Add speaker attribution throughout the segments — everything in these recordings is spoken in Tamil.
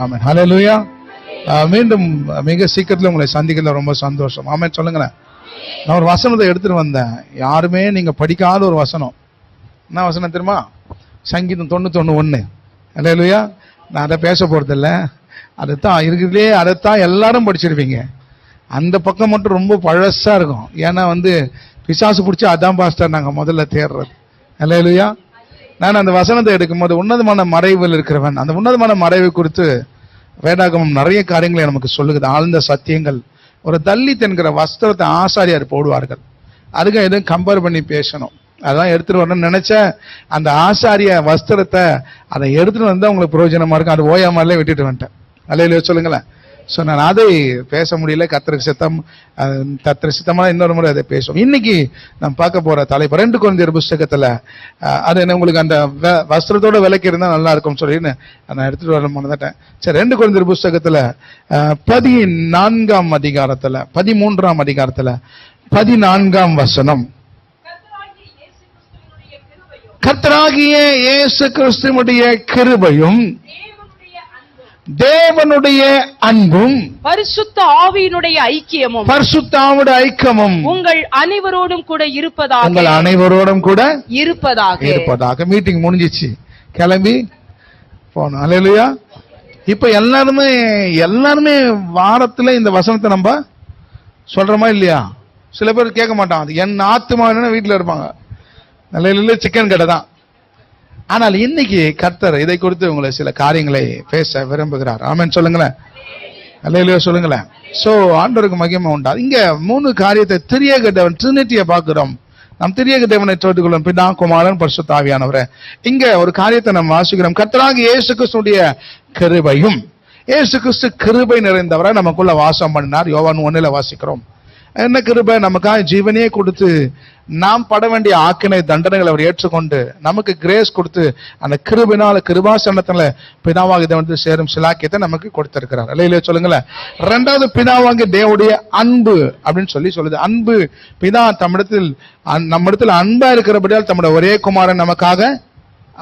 Speaker 1: ஆமென். ஹல்லேலூயா. மீண்டும் மிக சீக்கிரத்தில் உங்களை சந்திக்கிறதுல ரொம்ப சந்தோஷம். ஆமென் சொல்லுங்களேன். நான் ஒரு வசனத்தை எடுத்துட்டு வந்தேன். யாருமே நீங்க படிக்காத ஒரு வசனம். என்ன வசனம் தெரியுமா? சங்கீதம் 91:1. ஹல்லேலூயா. நான் அதை பேச போறதில்ல. அதைத்தான் இருக்குதுலே, அதைத்தான் எல்லாரும் படிச்சிருப்பீங்க. அந்த பக்கம் மட்டும் ரொம்ப பழசா இருக்கும். ஏன்னா பிசாசு பிடிச்சி அதான் பாஸ்டர் நாங்க முதல்ல தேடுறது. ஹல்லேலூயா. நான் அந்த வசனத்தை எடுக்கும்போது உன்னதமான மறைவில் இருக்கிறவன், அந்த உன்னதமான மறைவை குறித்து வேதாகமம் நிறைய காரியங்களை நமக்கு சொல்லுகிறது, ஆழ்ந்த சத்தியங்கள். ஒரு தலித் என்கிற வஸ்திரத்தை ஆசாரியார் போடுவார்கள். அதுக்கு எதுவும் கம்பேர் பண்ணி பேசணும். அதான் எடுத்துட்டு வரணும்னு நினைச்ச அந்த ஆசாரிய வஸ்திரத்தை அதை எடுத்துட்டு வந்தா உங்களுக்கு பிரயோஜனமா இருக்கும். அது ஓயாமலே விட்டுட்டு வந்துட்டேன். அல்லேலூயா சொல்லுங்களேன். ஸோ நான் அதை பேச முடியல. கர்த்தருக்கு சித்தமான இன்னொரு முறை அதை பேசுவோம். இன்னைக்கு நம்ம பார்க்க போற தலைப்பு 2 கொரிந்தியர் புஸ்தகத்துல அது என்ன உங்களுக்கு அந்த வஸ்திரத்தோட விலைக்கு இருந்தா நல்லா இருக்கும் சொல்லி நான் எடுத்துட்டு வர மறந்துட்டேன். சரி, 2 கொரிந்தியர் புஸ்தகத்துல 14ஆம் அதிகாரத்துல 13ஆம் அதிகாரத்துல 14ஆம் வசனம். கர்த்தராகிய இயேசு கிறிஸ்துவினுடைய கிருபையும் தேவனுடைய அன்பும்
Speaker 2: பரிசுத்த ஆவியினுடைய ஐக்கியமும் உங்கள் அனைவரோடும் கூட
Speaker 1: இருப்பதாக. மீட்டிங் முடிஞ்சிச்சு, கிளம்பி போனோம். அல்லேலூயா. இப்ப எல்லாருமே வாரத்துல இந்த வசனத்தை நம்ம சொல்றோமா இல்லையா? சில பேர் கேட்க மாட்டான். அது என் ஆத்துமா வீட்டுல இருப்பாங்க. நல்ல சிக்கன் கடை தான். ஆனால் இன்னைக்கு கர்த்தர் இதை குறித்து உங்களை சில காரியங்களை பேச விரும்புகிறார். ஆமென் சொல்லுங்களேன். அல்லேலூயா சொல்லுங்களேன். சோ ஆண்டவருக்கு மகிமை உண்டா. இங்க 3 காரியத்தை திரியேக தேவன் ட்ரினிட்டியை பார்க்கிறோம். நம் திரியேக தேவனை தோற்றுக்கொள்ளும் பிதா, குமாரன், பரிசுத்த ஆவியானவரே. இங்க ஒரு காரியத்தை நம்ம வாசிக்கிறோம். கர்த்தராகிய இயேசு கிறிஸ்துவுடைய கிருபையும். இயேசு கிறிஸ்து கிருபை நிறைந்தவரை நமக்குள்ள வாசம் பண்ணினார். யோவான் 1 வாசிக்கிறோம். என்ன கிருபை? நமக்காக ஜீவனையே கொடுத்து நாம் பட வேண்டிய ஆக்கினை தண்டனைகளை அவர் ஏற்றுக்கொண்டு நமக்கு கிரேஸ் கொடுத்து அந்த கிருபினால கிருபாசனத்துல பிதாவாகி சேரும் சிலாக்கியத்தை நமக்கு கொடுத்திருக்கிறார். அல்லேலூயா சொல்லுங்களேன். 2வது பிதாவாகி தேவனுடைய அன்பு அப்படின்னு சொல்லுது. அன்பு பிதா நம்மிடத்தில் அன்பா இருக்கிறபடியால் தம்முடைய ஒரே குமாரன் நமக்காக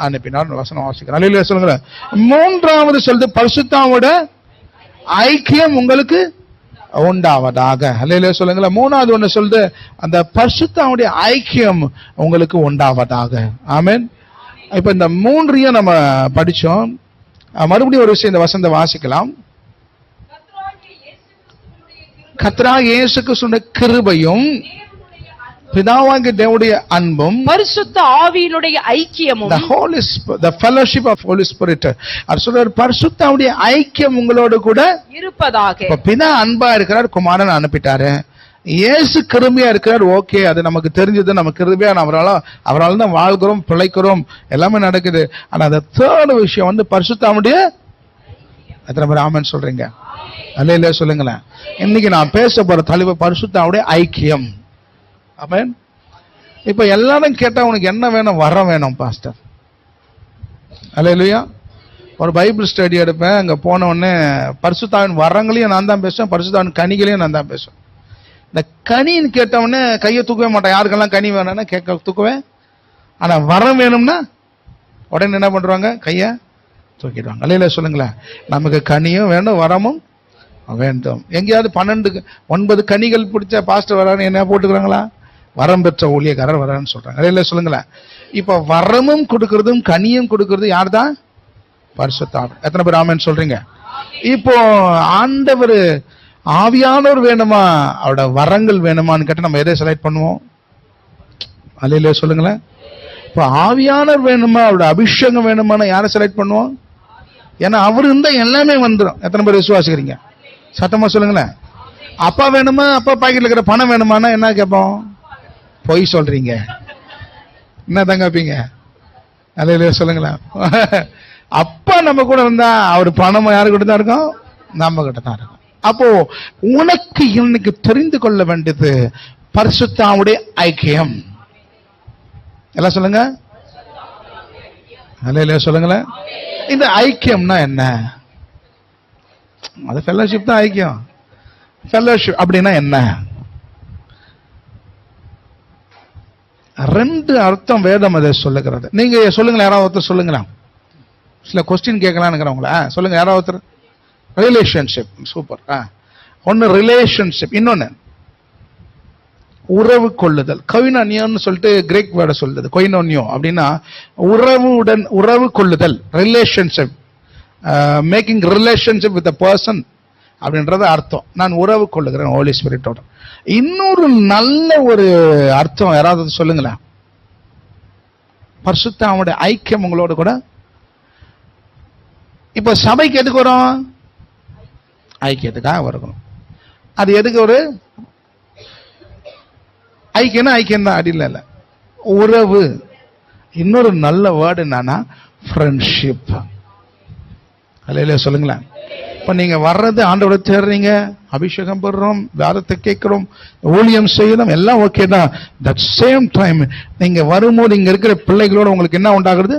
Speaker 1: அனுப்பினார். வசனம் வாசிக்கிறார். அல்லேலூயா சொல்லுங்களேன். 3வது சொல்லுது பரிசுத்தாவோட ஐக்கியம் உங்களுக்கு உண்டாவதாக. அல்லேலூயா சொல்லுங்களேன். 3வது ஒண்ணு சொல்லுது அந்த பரிசுத்தமுடைய ஐக்கியம் உங்களுக்கு உண்டாவதாக. ஆமென். இப்ப இந்த 3ஐயும் நம்ம படிச்சோம். மறுபடியும் ஒரு விஷயம் இந்த வசனத்தை வாசிக்கலாம். கர்த்தராகிய இயேசு கிறிஸ்துவினுடைய கிருபையும் பிதாவாகிய தேவனுடைய அன்பும்
Speaker 2: பரிசுத்த ஆவியினுடைய ஐக்கியமும்
Speaker 1: the fellowship of Holy Spirit பரிசுத்தமுடைய ஐக்கியம் உங்களோடு கூட
Speaker 2: இருப்பதாக.
Speaker 1: இப்ப பிதா அன்பா இருக்கிறார், குமாரன் அனுப்பிட்டாரு. இயேசு கிருபையா இருக்கிறார். ஓகே, அது நமக்கு தெரிஞ்சது. நம்ம கிருபையா அவரால் தான் வாழ்கிறோம், பிழைக்கிறோம், எல்லாமே நடக்குது. ஆனா அந்த 3rd விஷயம் பரிசுத்தமுடைய. எத்தனை பேர் ஆமென் சொல்றீங்க? அல்லேலூயா சொல்லுங்களேன். இன்னைக்கு நான் பேச போற தலைப்பு பரிசுத்தமுடைய ஐக்கியம். ஆமென். இப்ப எல்லாரும் கேட்டா உனக்கு என்ன வேணும்? வரம் வேணும் பாஸ்டர். அல்லேலூயா. ஒரு பைபிள் ஸ்டடி எடுப்பேன். அங்க போன உடனே பரிசுத்தாவின் வரங்களையும் நான் தான் பேசுவேன், பரிசுத்தாவின் கனிகளையும் நான் தான் பேசுவேன். இந்த கனின்னு கேட்ட உடனே கையை தூக்கவே மாட்டேன். யாருக்கெல்லாம் கனி வேணும்னா தூக்குவேன். ஆனா வரம் வேணும்னா உடனே என்ன பண்றாங்க? கைய தூக்கிடுவாங்க. அல்லேலூயா சொல்லுங்களேன். நமக்கு கனியும் வேணும், வரமும் வேண்டும். எங்கேயாவது 9 கனிகள் பிடிச்ச பாஸ்டர் வரான்னு என்ன போட்டுக்கிறாங்களா? வரம் பெற்ற ஊழியக்காரர் வரான்னு சொல்றாங்க. அல்லேலூயா சொல்லுங்களேன். இப்ப வரமும் கொடுக்கறதும் கனியும் கொடுக்கறது யார் தான்? பரிசுத்த ஆவி. எத்தனை பேர் ஆமென் சொல்றீங்க? இப்போ ஆண்டவர் ஆவியானவர் வேணுமா, அவரோட வரங்கள் வேணுமான்னு கேட்டா நம்ம எதை செலக்ட் பண்ணுவோம்? அல்லேலூயா சொல்லுங்களேன். இப்போ ஆவியானவர் வேணுமா, அவரோட அபிஷேகம் வேணுமான்னு யாரை செலக்ட் பண்ணுவோம்? ஏன்னா அவர் இருந்தா எல்லாமே வந்துடும். எத்தனை பேர் விசுவாசிக்கிறீங்க? சத்தமா சொல்லுங்களேன். அப்பா வேணுமா, அப்பா பாக்கெட்ல இருக்கிற பணம் வேணுமானா என்ன கேட்போம்? பொய் சொல்றீங்க. என்ன தான் கேட்பீங்க? அல்லேலூயா சொல்லுங்களேன். அப்பா நம்ம கூட இருந்தா அவர் பணம் யாரு கிட்ட தான் இருக்கும்? நம்ம கிட்ட தான் இருக்கும். அப்போ உனக்கு இன்னைக்கு தெரிந்து கொள்ள வேண்டியது பரிசுத்தாவுடைய ஐக்கியம். எல்லாம் சொல்லுங்க. அல்லேலூயா சொல்லுங்களேன். இந்த ஐக்கியம்னா என்ன? அது ஃபெல்லோஷிப் தான் ஐக்கியம். ஃபெல்லோஷிப் அப்படின்னா என்ன? 2 அர்த்தம் வேதம் அதை சொல்லுகிறது. நீங்க சொல்லுங்களேன். யாராவது ஒருத்தர் சொல்லுங்களா? சில கொஸ்டின் கேட்கலான்னு உங்களை சொல்லுங்க. யாராவது ஒருத்தர் ரிலேஷன்ஷிப். சூப்பர். ஒன்னு ரிலேஷன்ஷிப், இன்னொன்னு உறவு கொள்ளுதல். கொயினோனியோன்னு சொல்லிட்டு கிரேக் வேர்டை சொல்லுது. கொயினோனியோ அப்படின்னா உறவு கொள்ளுதல், relationship, making relationship with person அப்படின்றது அர்த்தம். நான் உறவு கொள்ளுகிறேன் ஹோலி ஸ்பிரிட்டோட. இன்னொரு நல்ல ஒரு அர்த்தம் யாராவது சொல்லுங்களேன். பரிசுத்த அவனுடைய ஐக்கியம் உங்களோட கூட. இப்ப சபைக்கு எதுக்கு வரும்? ஐக்கியத்துக்காக வரணும். அது எதுக்கு ஒரு ஐக்கியம்? ஐக்கியம் தான், அடியில் இல்ல, உறவு. இன்னொரு நல்ல வேர்டு என்னன்னா ஃப்ரெண்ட்ஷிப். அல்லேலூயா சொல்லுங்களேன். இப்ப நீங்க வர்றது ஆண்டவரை தேடுறீங்க, அபிஷேகம் பெறுறோம், வேதத்தை கேட்கிறோம், ஊழியம் செய்யணும், எல்லாம் ஓகே தான். தட் சேம் டைம் நீங்க வரும்போது இங்க இருக்கிற பிள்ளைகளோட உங்களுக்கு என்ன உண்டாகிறது?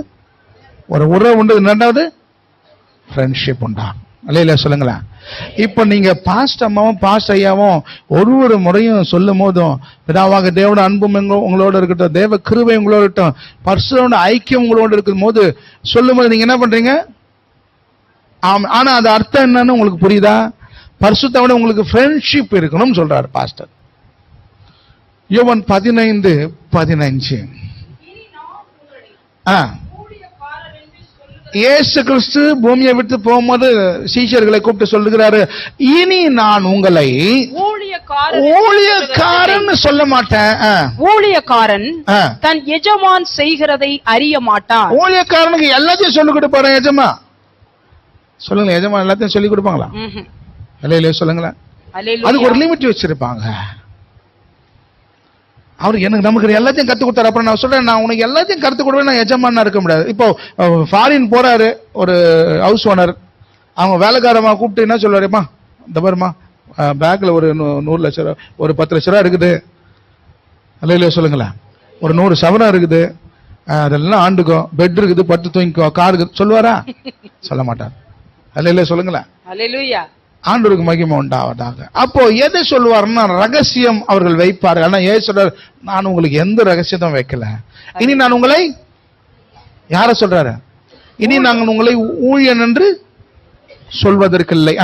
Speaker 1: ஒரு உறவு உண்டு. ரெண்டாவது ஃப்ரெண்ட்ஷிப் உண்டாகும். அல்லேலூயா சொல்லுங்களேன். இப்ப நீங்க பாஸ்ட் அம்மாவும் பாஸ்ட் ஐயாவும் ஒரு முறையும் சொல்லும் போதும் பிதாவாக தேவனோட அன்பும் உங்களோட இருக்கட்டும், தேவ கிருபை உங்களோட இருக்கட்டும், பரிசுத்த ஐக்கியம் உங்களோட இருக்கும் போது சொல்லும் போது நீங்க என்ன பண்றீங்க? ஆனா அது அர்த்தம் என்னன்னு உங்களுக்கு புரியுதா? பரிசுத்தோட உங்களுக்கு ஃப்ரெண்ட்ஷிப் இருக்கணும்னு சொல்றாரு பாஸ்டர். யோவான் 15:15. இயேசு கிறிஸ்து பூமியை விட்டு போகும்போது சீஷர்களை கூப்பிட்டு சொல்லுகிறாரு, இனி நான் உங்களை ஊழியக்காரன் சொல்ல மாட்டேன்.
Speaker 2: ஊழியக்காரன் தன் எஜமான் செய்கிறதை அறிய மாட்டான்.
Speaker 1: ஊழியக்காரனுக்கு எல்லாத்தையும் சொல்லிக் கொடுப்பாரு எஜமா. சொல்லுங்க, எஜமா எல்லாத்தையும் சொல்லிக் கொடுப்பாங்களா? இல்லையா சொல்லுங்களேன். அதுக்கு ஒரு லிமிட் வச்சிருப்பாங்க. அவரு எனக்கு நமக்கு எல்லாத்தையும் கத்து கொடுத்தாரு. அப்புறம் நான் சொல்றேன், நான் உனக்கு எல்லாத்தையும் கத்து கொடுவேன், நான் எஜமானா இருக்க முடியாது. இப்போ ஃபாரின் போறாரு ஒரு ஹவுஸ் ஓனர், அவங்க வேலைக்காரமா கூப்பிட்டு என்ன சொல்லுவாருமா, இந்த பாருமா பேக்ல ஒரு 100 லட்சம் ரூபா, ஒரு 10 லட்ச ரூபா இருக்குது, இல்லையா சொல்லுங்களேன், ஒரு 100 சவரம் இருக்குது, அதெல்லாம் ஆண்டுக்கும், பெட் இருக்குது, பட்டு தூங்கிக்கோ, கார் இருக்குது, சொல்லுவாரா? சொல்ல மாட்டார். இல்லையா சொல்லுங்களேன். ஆண்டவருக்கு மகிமை உண்டாவதாக. அப்போ எதை சொல்லுவாருன்னா ரகசியம் அவர்கள் வைப்பார்கள். ஆனா ஏன் சொல்றாரு, நான் உங்களுக்கு எந்த ரகசியத்தையும் வைக்கல, இனி நான் உங்களை, யார சொல்றாரு, இனி நாங்கள் உங்களை ஊழியன் என்று சொல்வதற்கில்லை,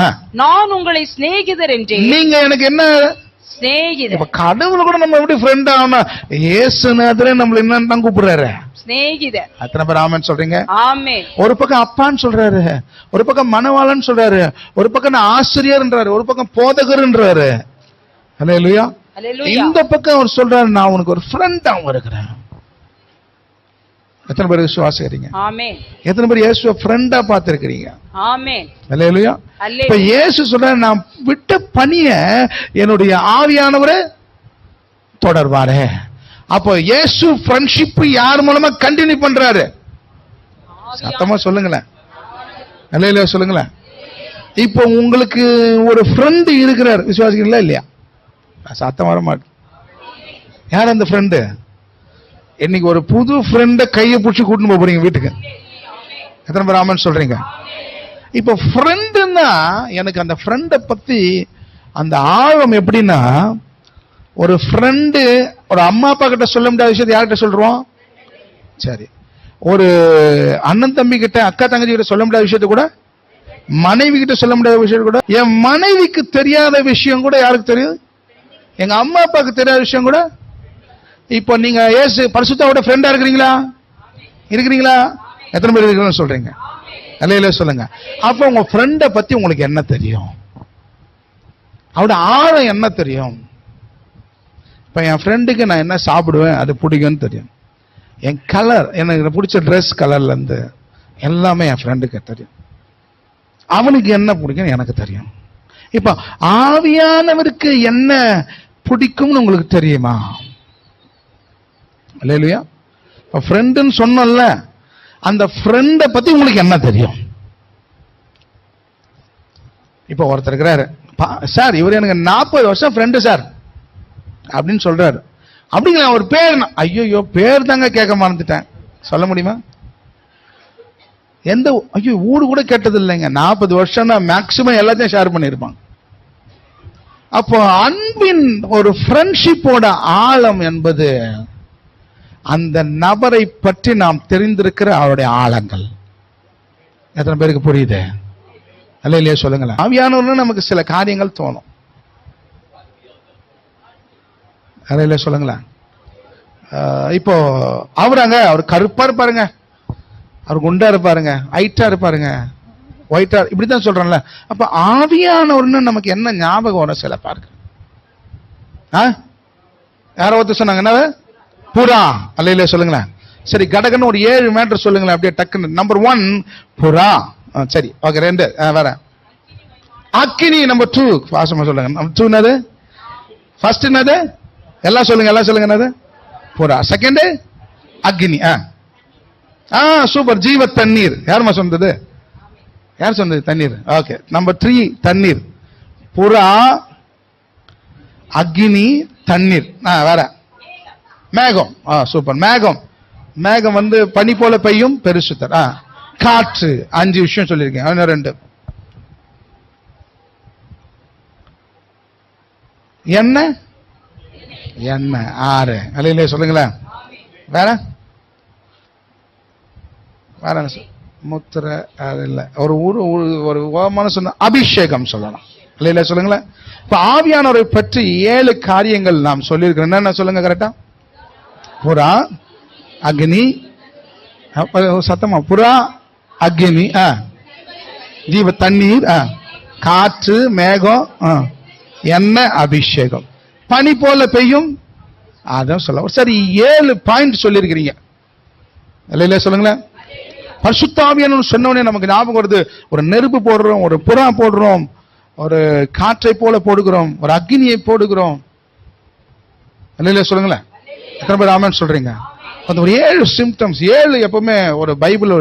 Speaker 2: நான் உங்களை சிநேகிதர் என்றே.
Speaker 1: நீங்க எனக்கு என்ன சிநேகிதர்? இப்ப கடவுள் கூட நம்ம எப்படி ஃப்ரெண்ட் ஆகணும்னா இயேசுநாதரே நம்மள என்ன கூப்பிடுறாரு? சிநேகிதர். அத்தனை பேர் ஆமென் சொல்றீங்க? ஆமென். ஒரு பக்கம் அப்பான்னு சொல்றாரு, ஒரு பக்கம் மனவாளன் சொல்றாரு, ஒரு பக்கம் ஆசிரியர்ன்றாரு, ஒரு பக்கம் போதகர்ன்றாரு. அல்லேலூயா. இந்த பக்கம் அவர் சொல்றாரு, நான் உனக்கு ஒரு ஃப்ரெண்டாவும் இருக்கிறேன். எத்தனை பேர் விசுவாசிக்கிறீங்க? ஆமென். எத்தனை பேர் இயேசுவை ஃப்ரெண்டா பார்த்திருக்கிறீங்க? ஆமென். அல்லேலூயா. இப்ப இயேசு சொல்றாரு, நான் விட்ட பணிய என்னுடைய ஆவியானவரே தொடர்வாரே. அப்போ இயேசு ஃப்ரெண்ட்ஷிப் யார் மூலமா கண்டினியூ பண்றாரு? சத்தமா சொல்லுங்களேன். அல்லேலூயா சொல்லுங்களேன். இப்போ உங்களுக்கு ஒரு ஃப்ரெண்ட் இருக்கிறார், விசுவாசிக்கிறீங்களா இல்லையா? சத்தம் வர மாட்டேன். யார் அந்த ஃப்ரெண்டு? இன்னைக்கு ஒரு புது ஃப்ரெண்ட கையை பிடிச்சி கூட்டிட்டு போறீங்க வீட்டுக்கு. எத்தனை பேர் ஆமென் சொல்றீங்க? இப்போ ஃப்ரெண்டுன்னா எனக்கு அந்த ஃப்ரெண்டை பத்தி அந்த ஆழம் எப்படின்னா, ஒரு ஃப்ரெண்டு ஒரு அம்மா அப்பா கிட்ட சொல்ல முடியாத விஷயத்தை யார்கிட்ட சொல்றோம்? சரி, ஒரு அண்ணன் தம்பி கிட்ட, அக்கா தங்கச்சி கிட்ட சொல்ல முடியாத விஷயத்த கூட மனைவி கிட்ட சொல்ல முடியாத விஷயம் கூட, என் மனைவிக்கு தெரியாத விஷயம் கூட யாருக்கு தெரியும்? எங்க அம்மா அப்பாவுக்கு தெரியாத விஷயம் கூட. இப்போ நீங்க இயேசு பரிசுத்தாவோட ஃப்ரெண்டா இருக்கிறீங்களா? இருக்கிறீங்களா? எத்தனை பேர் இருக்கீங்கன்னு சொல்றீங்க? அல்லேலூயா சொல்லுங்க. அப்ப உங்க ஃப்ரெண்டை பத்தி உங்களுக்கு என்ன தெரியும்? அவரோட ஆழம் என்ன தெரியும்? இப்ப என் ஃப்ரெண்டுக்கு நான் என்ன சாப்பிடுவேன் அது பிடிக்கும்னு தெரியும். என் கலர், எனக்கு பிடிச்ச ட்ரெஸ் கலர்ல இருந்து எல்லாமே என் ஃப்ரெண்டுக்கு தெரியும். அவனுக்கு என்ன பிடிக்கும் எனக்கு தெரியும். இப்ப ஆவியானவருக்கு என்ன பிடிக்கும்னு உங்களுக்கு தெரியுமா? அல்லேலூயா. ஃப்ரெண்டுன்னு சொன்னல, அந்த ஃப்ரெண்டை பத்தி உங்களுக்கு என்ன தெரியும்? இப்ப ஒருத்தர் இருக்கிறாரு, சார் இவர் எனக்கு 40 வருஷம் ஃப்ரெண்டு சார் அப்படின்னு சொல்றாரு. அப்படிங்களா? ஒரு பேர், ஐயோ பேர் தாங்க கேட்க மறந்துட்டேன், சொல்ல முடியுமா? எந்த, ஐயோ ஊடு கூட கேட்டது இல்லைங்க. 40 வருஷம்னா மேக்சிமம் எல்லாத்தையும் ஷேர் பண்ணிருப்பாங்க. அப்போ அன்பின் ஒரு ஃப்ரெண்ட்ஷிப்போட ஆழம் என்பது அந்த நபரை பற்றி நாம் தெரிந்திருக்கிற அவருடைய ஆழங்கள். எத்தனை பேருக்கு புரியுது? அல்லேலூயா சொல்லுங்களேன். ஆவியானவர்னு நமக்கு சில காரியங்கள் தோணும். அல்லேலூயா சொல்லுங்களேன். இப்போ அவர் கருப்பா இருப்பாருங்க, அவர் குண்டா இருப்பாருங்க, ஹைட்டா இருப்பாருங்க, ஒயிட்டா, இப்படித்தான் சொல்றேன்ல. அப்ப ஆவியானவர்னு நமக்கு என்ன ஞாபகம் வரும்? சில பாருங்க, யாரோ ஒருத்தர் சொன்னாங்க என்ன, புறா. அல்லேலூயா சொல்லுங்களேன். சரி, கடகன்னு ஒரு 7 மேட்டர் சொல்லுங்களேன் அப்படியே டக்குன்னு. நம்பர் 1 புறா. சரி, ஓகே. 2 வேற அக்கினி. நம்பர் 2 பாசமா சொல்லுங்க. நம்பர் 2 என்னது? ஃபர்ஸ்ட் என்னது? எல்லாம் சொல்லுங்க என்னது? புறா. செகண்ட் அக்னி. சூப்பர். ஜீவ தண்ணீர். யாருமா சொன்னது? யார் சொன்னது? தண்ணீர். ஓகே. நம்பர் 3 தண்ணீர். புறா, அக்னி, தண்ணீர். வேற மேகம். சூப்பர். மேகம் வந்து பனி போல பெய்யும் பெருசுத்தர். காற்று. 5 விஷயம் சொல்லியிருக்கேன். 2 எண்ணெய். 6. அல்லேலூயா சொல்லுங்களேன். வேற முத்திரை. அது இல்ல, ஒரு ஓமான சொன்ன அபிஷேகம் சொல்லலாம். அல்லேலூயா சொல்லுங்களேன். இப்ப ஆவியானவரை பற்றி 7 காரியங்கள் நாம் சொல்லியிருக்கிறோம். என்னென்ன சொல்லுங்க கரெக்டா? புறா, அக்னி, சத்தமா, புறா, அக்னி, ஜீவ தண்ணீர், காற்று, மேகம், எண்ணெய், அபிஷேகம், பனி போல பெய்யும். அதான் சொல்ல. சரி, 7 பாயிண்ட் சொல்லியிருக்கிறீங்க. இல்லையா சொல்லுங்களேன். பரிசுத்த ஆவியானவர் சொன்னவனே நமக்கு ஞாபகம் வருது. ஒரு நெருப்பு போடுறோம், ஒரு புறா போடுறோம், ஒரு காற்றை போல போடுகிறோம், ஒரு அக்னியை போடுகிறோம். இல்லையா சொல்லுங்களேன். எத்தனை பேர் ஆமென் சொல்றீங்க? அந்த ஒரு 7 சிம்டம்ஸ். 7 எப்பவுமே ஒரு பைபிள்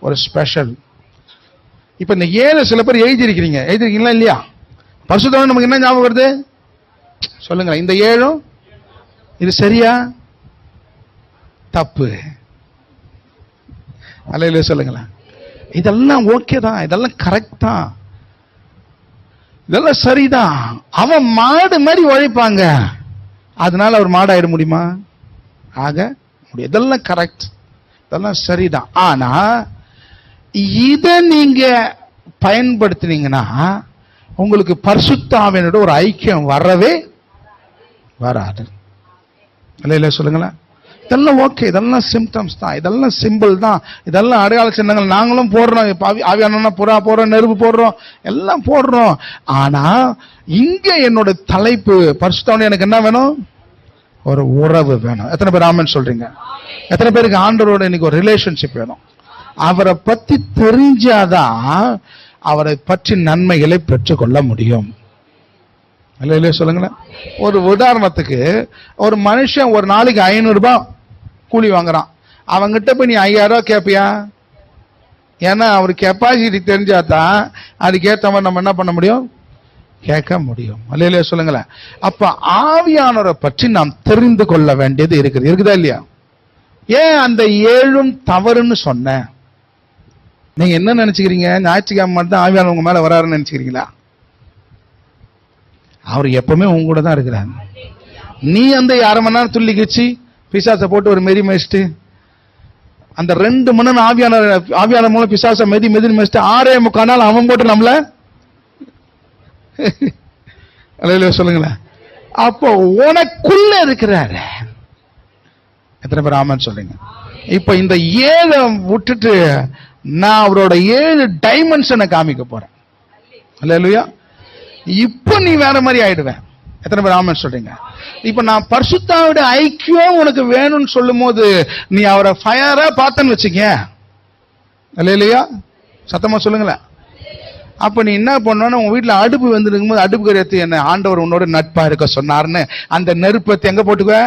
Speaker 1: ஒரு ஸ்பெஷல். இப்ப இந்த 7 சில பேர் எழுதிருக்கீங்களா இல்லையா? பரிசுத்த ஆவியானவர் நமக்கு என்ன ஞாபகம் வருது சொல்லுங்களேன். இந்த 7 இது சரியா தப்பு? அல்லேலூயா சொல்லுங்களேன். இதெல்லாம் ஓகே தான், இதெல்லாம் கரெக்ட் தான், இதெல்லாம் சரிதான். அவன் மாடு மாதிரி உழைப்பாங்க, அதனால அவர் மாடு ஆயிட முடியுமா? ஆக முடியும். இதெல்லாம் கரெக்ட், இதெல்லாம் சரிதான். ஆனா இத நீங்க பயன்படுத்தினீங்கன்னா உங்களுக்கு பரிசுத்த ஆவியானவரோட ஒரு ஐக்கியம் வரவே வராது. அல்லேலூயா சொல்லுங்களேன். இதெல்லாம் ஓகே, இதெல்லாம் சிம்டம்ஸ் தான், இதெல்லாம் சிம்பிள் தான், இதெல்லாம் அடையாள சின்னங்கள். நாங்களும் போடுறோம். ஆவியானவர்னா புறா போடுறோம், நெருப்பு போடுறோம், எல்லாம் போடுறோம். ஆனா இங்க என்னோட தலைப்பு பரிசுத்த ஆவியானவர் எனக்கு என்ன வேணும்? ஒரு உறவு வேணும். எத்தனை பேர் ஆமென் சொல்றீங்க? எத்தனை பேருக்கு ஆண்டவரோட இன்னைக்கு ஒரு ரிலேஷன்ஷிப் வேணும்? அவரை பத்தி தெரிஞ்சாதான் அவரை பற்றி நன்மைகளை பெற்றுக்கொள்ள முடியும். இல்லையா சொல்லுங்களேன். ஒரு உதாரணத்துக்கு, ஒரு மனுஷன் ஒரு நாளைக்கு 500 ரூபாய் கூலி வாங்குறான். அவங்கிட்ட போய் நீ 5000 ரூபாய் கேட்பியா? ஏன்னா அவர் கெப்பாசிட்டி தெரிஞ்சாதான் அதுக்கேற்ற மாதிரி நம்ம என்ன பண்ண முடியும்? கேட்க முடியும். இல்லையா சொல்லுங்களேன். அப்ப ஆவியானவரை பற்றி நாம் தெரிந்து கொள்ள வேண்டியது இருக்குதா இல்லையா? ஏன் அந்த 7 தவறுன்னு சொன்ன? நீங்க என்ன நினைச்சுக்கிறீங்க? ஞாயிற்றுக்கிழமை மட்டும் தான் ஆவியானவர் உங்க மேல வராருன்னு நினைச்சுக்கிறீங்களா? அவர் எப்பவுமே உங்க கூட தான் இருக்கிறார். நீ அந்த 1/2 மணி நேரம் துள்ளி கழிச்சு பிசாசை போட்டு ஒரு மெதி மேய்ச்சிட்டு, அந்த 2 மணி நேரம் ஆவியானவர் மூலம் பிசாசை மெதி மேய்ச்சிட்டு 6:45 நாள் அவன் போட்டு நம்மள சொல்லுங்களேன். அப்போ உனக்குள்ள இருக்கிறாரு. எத்தனை பேர் ஆமென் சொல்றீங்க? இப்ப இந்த 7 விட்டுட்டு நான் அவரோட 7 டைமென்ஷனை காமிக்க போறேன். அல்லேலூயா. இப்ப நீ வேற மாதிரி ஆயிடுவேன். எத்தனை பேர் ஆமென் சொல்றீங்க? இப்ப நான் பரிசுத்தாவோட ஐக்கியம் உனக்கு வேணும்னு சொல்லும் போது நீ அவரை ஃபயரா பார்த்தன்னு வச்சுக்க. அல்லேலூயா. சத்தமா சொல்லுங்களேன். அப்ப நீ என்ன பண்ணணும்? உங்க வீட்டுல அடுப்பு வந்துருக்கும் போது அடுப்பு கரையத்து என்ன ஆண்டவர் உன்னோட நட்பா இருக்க சொன்னார்னு அந்த நெருப்பத்தை எங்க போட்டுக்குவ?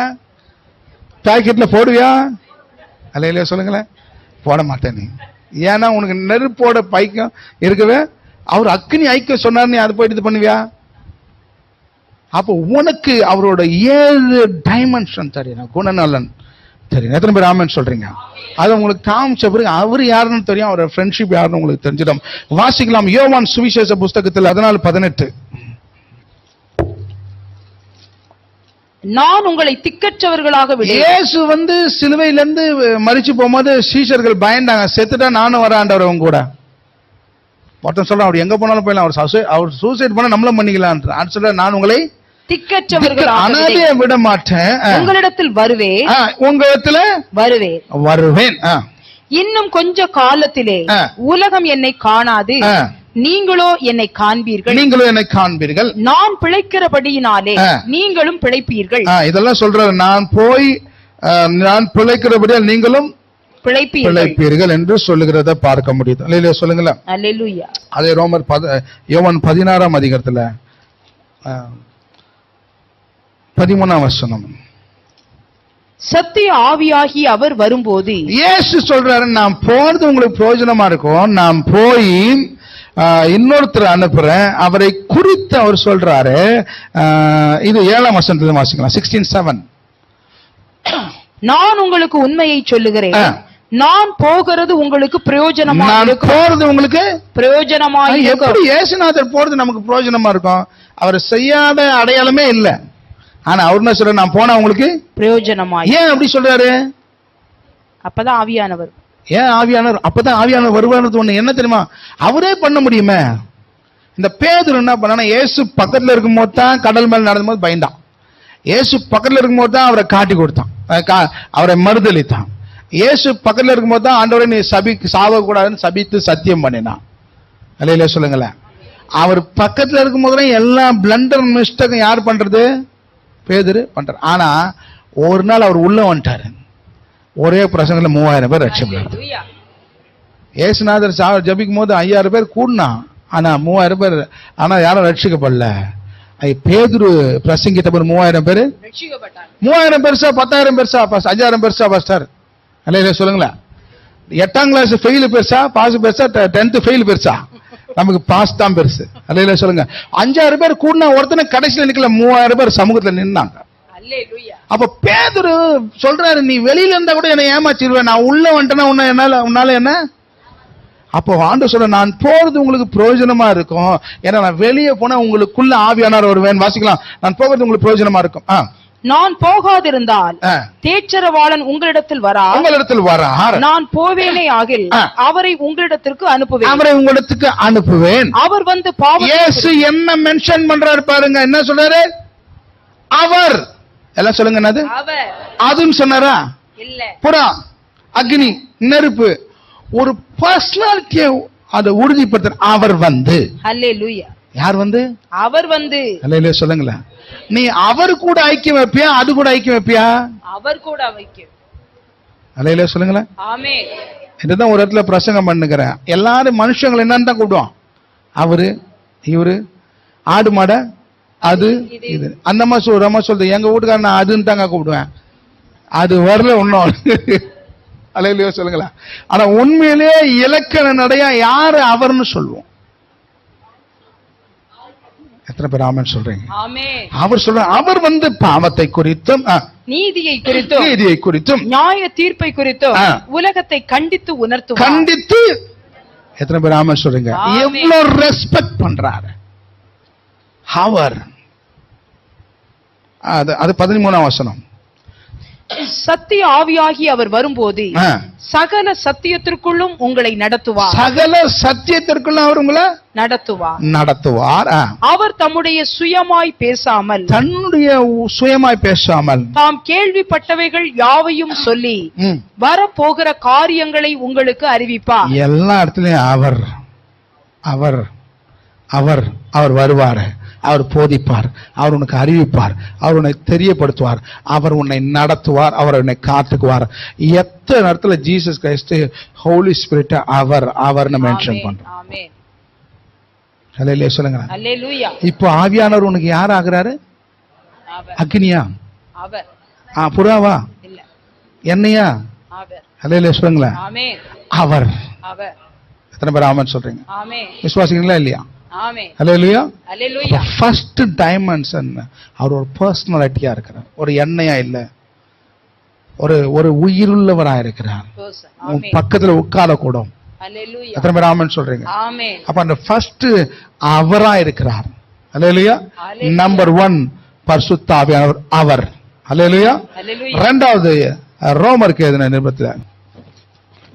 Speaker 1: பாக்கெட்ல போடுவியா? அல்லேலூயா சொல்லுங்களேன். போட மாட்டேன் நீ. ஏன்னா உனக்கு நெருப்போட பைக்கம் இருக்கவே அவர் அக்னி ஐக்கியம் சொன்னார். நீ அதை போயிட்டு இது பண்ணுவியா? அப்போ உனக்கு அவரோட 7 டைமென்ஷன் தெரியும், குணநலன் தெரியும். எத்தனை பேர் ஆமென் சொல்றீங்க? அது உங்களுக்கு காமிச்ச பிறகு அவர் யாருன்னு தெரியும், அவரோட ஃப்ரெண்ட்ஷிப் யாருன்னு உங்களுக்கு தெரிஞ்சிடும். வாசிக்கலாம் யோவான் சுவிசேஷ புஸ்தகத்தில் 14:18.
Speaker 2: நான் உங்களை திக்கற்றவர்களாக விட.
Speaker 1: இயேசு வந்து சிலுவையிலிருந்து மரிச்சு போகும்போது சீஷர்கள் பயந்தாங்க, செத்துட்டா நானும் வர ஆண்டவர் உங்க கூட. ஒருத்தன் சொல்றான் அவர் எங்க போனாலும் போயிடலாம், அவர் சூசைட் பண்ண நம்மளும் பண்ணிக்கலாம் சொல்ற. நான் உங்களை
Speaker 2: திக்கற்றவர்களாக
Speaker 1: அனாதைய விட மாட்டேன்,
Speaker 2: உங்களிடத்தில் வருவேன்,
Speaker 1: உங்களிடத்துல வருவேன்.
Speaker 2: இன்னும் கொஞ்ச காலத்திலே உலகம் என்னை காணாது, நீங்களோ என்னை காண்பீர்கள், நான் பிழைக்கிறபடியினாலே நீங்களும் பிழைப்பீர்கள்.
Speaker 1: இதெல்லாம் சொல்றாரு. நான் பிழைக்கிறபடியால் நீங்களும் பிழைப்பீர்கள் என்று சொல்லுகிறத பார்க்க முடியுது. அல்லேலூயா சொல்லுங்களேன்.
Speaker 2: அல்லேலூயா.
Speaker 1: அதே யோவான் 16ஆம் அதிகாரத்துல 13ஆம் வசனம்.
Speaker 2: சத்திய ஆவியாகி அவர் வரும்போது
Speaker 1: இயேசு சொல்றாரு, நான் போறது உங்களுக்கு பிரயோஜனமா இருக்கும், நான் போய் இன்னொருத்தர் அனுப்புறேன், அவரை குறித்து அவர் சொல்றாரு. இது 7ஆம் வசனத்துல வாசிக்கலாம். 16:7.
Speaker 2: நான் உங்களுக்கு உண்மையை சொல்லுகிறேன், நான் போகிறது உங்களுக்கு பிரயோஜனமா
Speaker 1: எப்படி இயேசுநாதர் போறது நமக்கு பிரயோஜனமா இருக்கும்? அவர் செய்யாத அடையாளமே இல்ல. ஆனா அவர் என்ன சொல்ற, நான் போனா உங்களுக்கு
Speaker 2: பிரயோஜனமா.
Speaker 1: ஏன் அப்படி சொல்றாரு?
Speaker 2: அப்பதான் ஆவியானவர்.
Speaker 1: ஏன் ஆவியானவர்? அப்பதான் ஆவியானவர் வருவார். ஒண்ணு என்ன தெரியுமா, அவரே பண்ண முடியுமே. இந்த பேதுரு என்ன பண்ணா, இயேசு பக்கத்துல இருக்கும் போது தான் கடல் மேல நடந்த போது பயந்தான். இயேசு பக்கத்துல இருக்கும் போது தான் அவரை காட்டி கொடுத்தான், அவரை மறுதளித்தான். இயேசு பக்கத்துல இருக்கும் போது தான் ஆண்டவரை நீ சாவக்கூடாதுன்னு சபித்து சத்தியம் பண்ணினான். அல்லேலூயா சொல்லுங்களேன். அவர் பக்கத்துல இருக்கும் போது எல்லா பிளண்டர் மிஸ்டேக்கும் யார் பண்றது? பேதுரு பண்றாரு. ஆனா ஒரு நாள் அவர் உள்ள வந்துட்டாரு. ஒரே பிரசங்கத்துல 3000 பேர் ரட்சிக்கப்பட்டாங்க. இயேசுநாதர் ஜபிக்கும் போது 5000 பேர் கூடினா, ஆனா 3000 பேர் ஆனா யாரும் ரட்சிக்கப்படல. பேதுரு பிரசங்கிட்ட பேர் 3000 பேர் ரட்சிக்கப்பட்டாங்க. 3000 பெருசா 10,000 பெருசா 5000 பெருசா பாஸ்டர்? அல்லேலூயா சொல்லுங்களேன். 8ஆம் கிளாஸ் ஃபெயில் பெருசா, பாஸ் பெருசா, 10th ஃபெயில் பெருசா? நமக்கு பாஸ் தான் பெருசு. அல்லேலூயா சொல்லுங்க. 5000 பேர் கூடினா ஒருத்தனை கடைசியில் நிக்கல, 3000 பேர் சமூகத்துல நின்னாங்க. அப்ப பேதுரு சொல்றாரு, நீ வெளியில இருந்தா கூட என்ன ஏமாச்சிருவேன், நான் உள்ள வந்துட்டேன்னா உன்னால என்ன? அப்போ ஆண்டவர் சொல்ற, நான் போறது உங்களுக்கு பிரயோஜனமா இருக்கும், ஏன்னா நான் வெளியே போனா உங்களுக்குள்ள ஆவியானவர் வருவேன். வாசிக்கலாம். நான் போகிறது உங்களுக்கு பிரயோஜனமா இருக்கும்.
Speaker 2: நான் போகாதிருந்தால் தேற்றரவாளன் உங்களிடத்தில் வரார், நான் போவேனே ஆகில் அவரை உங்களுக்கு அனுப்புவேன். அவர் வந்து இயேசு என்ன மென்ஷன் பண்றாரு பாருங்க, என்ன சொல்றாரு?
Speaker 1: அவர் எல்லாம் சொல்லுங்க. என்னது? அதுன்னு சொன்னாரா?
Speaker 2: இல்ல.
Speaker 1: புறா, அக்னி, நெருப்பு, ஒரு பர்சனாலிட்டியை அதை உறுதிப்படுத்த அவர் வந்து.
Speaker 2: அல்லேலூயா.
Speaker 1: யார் வந்து? அவர் வந்து. அல்லேலூயா சொல்லுங்களேன். நீ அவர் கூட ஐக்கியம் வைப்பியா, அது கூட ஐக்கியம் வைப்பியா?
Speaker 2: அவர் கூட ஐக்கியம்.
Speaker 1: அல்லேலூயா சொல்லுங்களேன்.
Speaker 2: ஆமென்.
Speaker 1: இதுதான் ஒரு இடத்துல பிரசங்கம் பண்ணுகிறேன். எல்லாரும் மனுஷங்களை என்னன்னு தான் கூப்பிடுவான். அவரு, இவரு, ஆடு மாட, அது இது அந்த மாதிரி சொல்றது. எங்க வீட்டுக்காரன் நான் அதுன்னு தாங்க கூப்பிடுவேன். அது வரல ஒன்னும். அல்லேலூயா சொல்லுங்களேன். ஆனா உண்மையிலேயே இலக்கண நடையா யாரு அவர்னு சொல்லுவோம். எத்தனை பேர் ஆமென் சொல்றீங்க? அவர் சொல்ற, அவர் வந்து பாவத்தை குறித்தும்
Speaker 2: நீதியை
Speaker 1: குறித்தும்
Speaker 2: நியாய தீர்ப்பை குறித்தும் உலகத்தை கண்டித்து உணர்த்துவார்.
Speaker 1: கண்டித்து. எத்தனை பேர் ஆமென் சொல்றீங்க? எவ்வளவு ரெஸ்பெக்ட் பண்றாரு அவர். அது 13ஆம் வசனம்.
Speaker 2: சத்திய ஆவியாகி அவர் வரும்போது சகல சத்தியத்திற்குள்ளும் உங்களை நடத்துவார்.
Speaker 1: சகல சத்தியத்திற்குள்ளும் அவர் உங்களை நடத்துவார்.
Speaker 2: அவர் தம்முடைய சுயமாய் பேசாமல் தாம் கேள்விப்பட்டவைகள் யாவையும் சொல்லி வரப்போகிற காரியங்களை உங்களுக்கு அறிவிப்பார்.
Speaker 1: எல்லா இடத்துலயும் அவர் வருவார், அவர் போதிப்பார், அவர் உனக்கு அறிவிப்பார், அவர் உன்னை தெரியப்படுத்துவார், அவர் உன்னை நடத்துவார், அவர் உன்னை காத்துக்குவார். எத்தனை இடத்துல ஜீசஸ் கிரைஸ்ட் ஹோலி ஸ்பிரிட் அவர்னு மென்ஷன் பண்றோம். அல்லேலூயா சொல்லுங்க. இப்போ ஆவியானவர் உனக்கு யார் ஆகுறாரு? அக்னியா? புறாவா? என்னையா? அல்லேலூயா சொல்லுங்களேன். அவர். எத்தனை பேர் ஆமென் சொல்றீங்க? விசுவாசிங்களா இல்லையா? அல்லேலூயா. ஃபர்ஸ்ட் டைமென்ஷன் அவர் ஒரு பர்சனாலிட்டியா இருக்கிறார், ஒரு எண்ணெயா இல்ல, ஒரு உயிருள்ளவரா இருக்கிறார். பக்கத்துல உட்கார கூடும். எத்தனை பேர் ஆமென் சொல்றீங்க? அப்ப அந்த ஃபர்ஸ்ட் அவரா இருக்கிறார். அல்லேலூயா. நம்பர் 1 பரிசுத்த ஆவியானவர் அவர். அல்லேலூயா. இரண்டாவது ரோமருக்கு எழுதின நிருபத்துல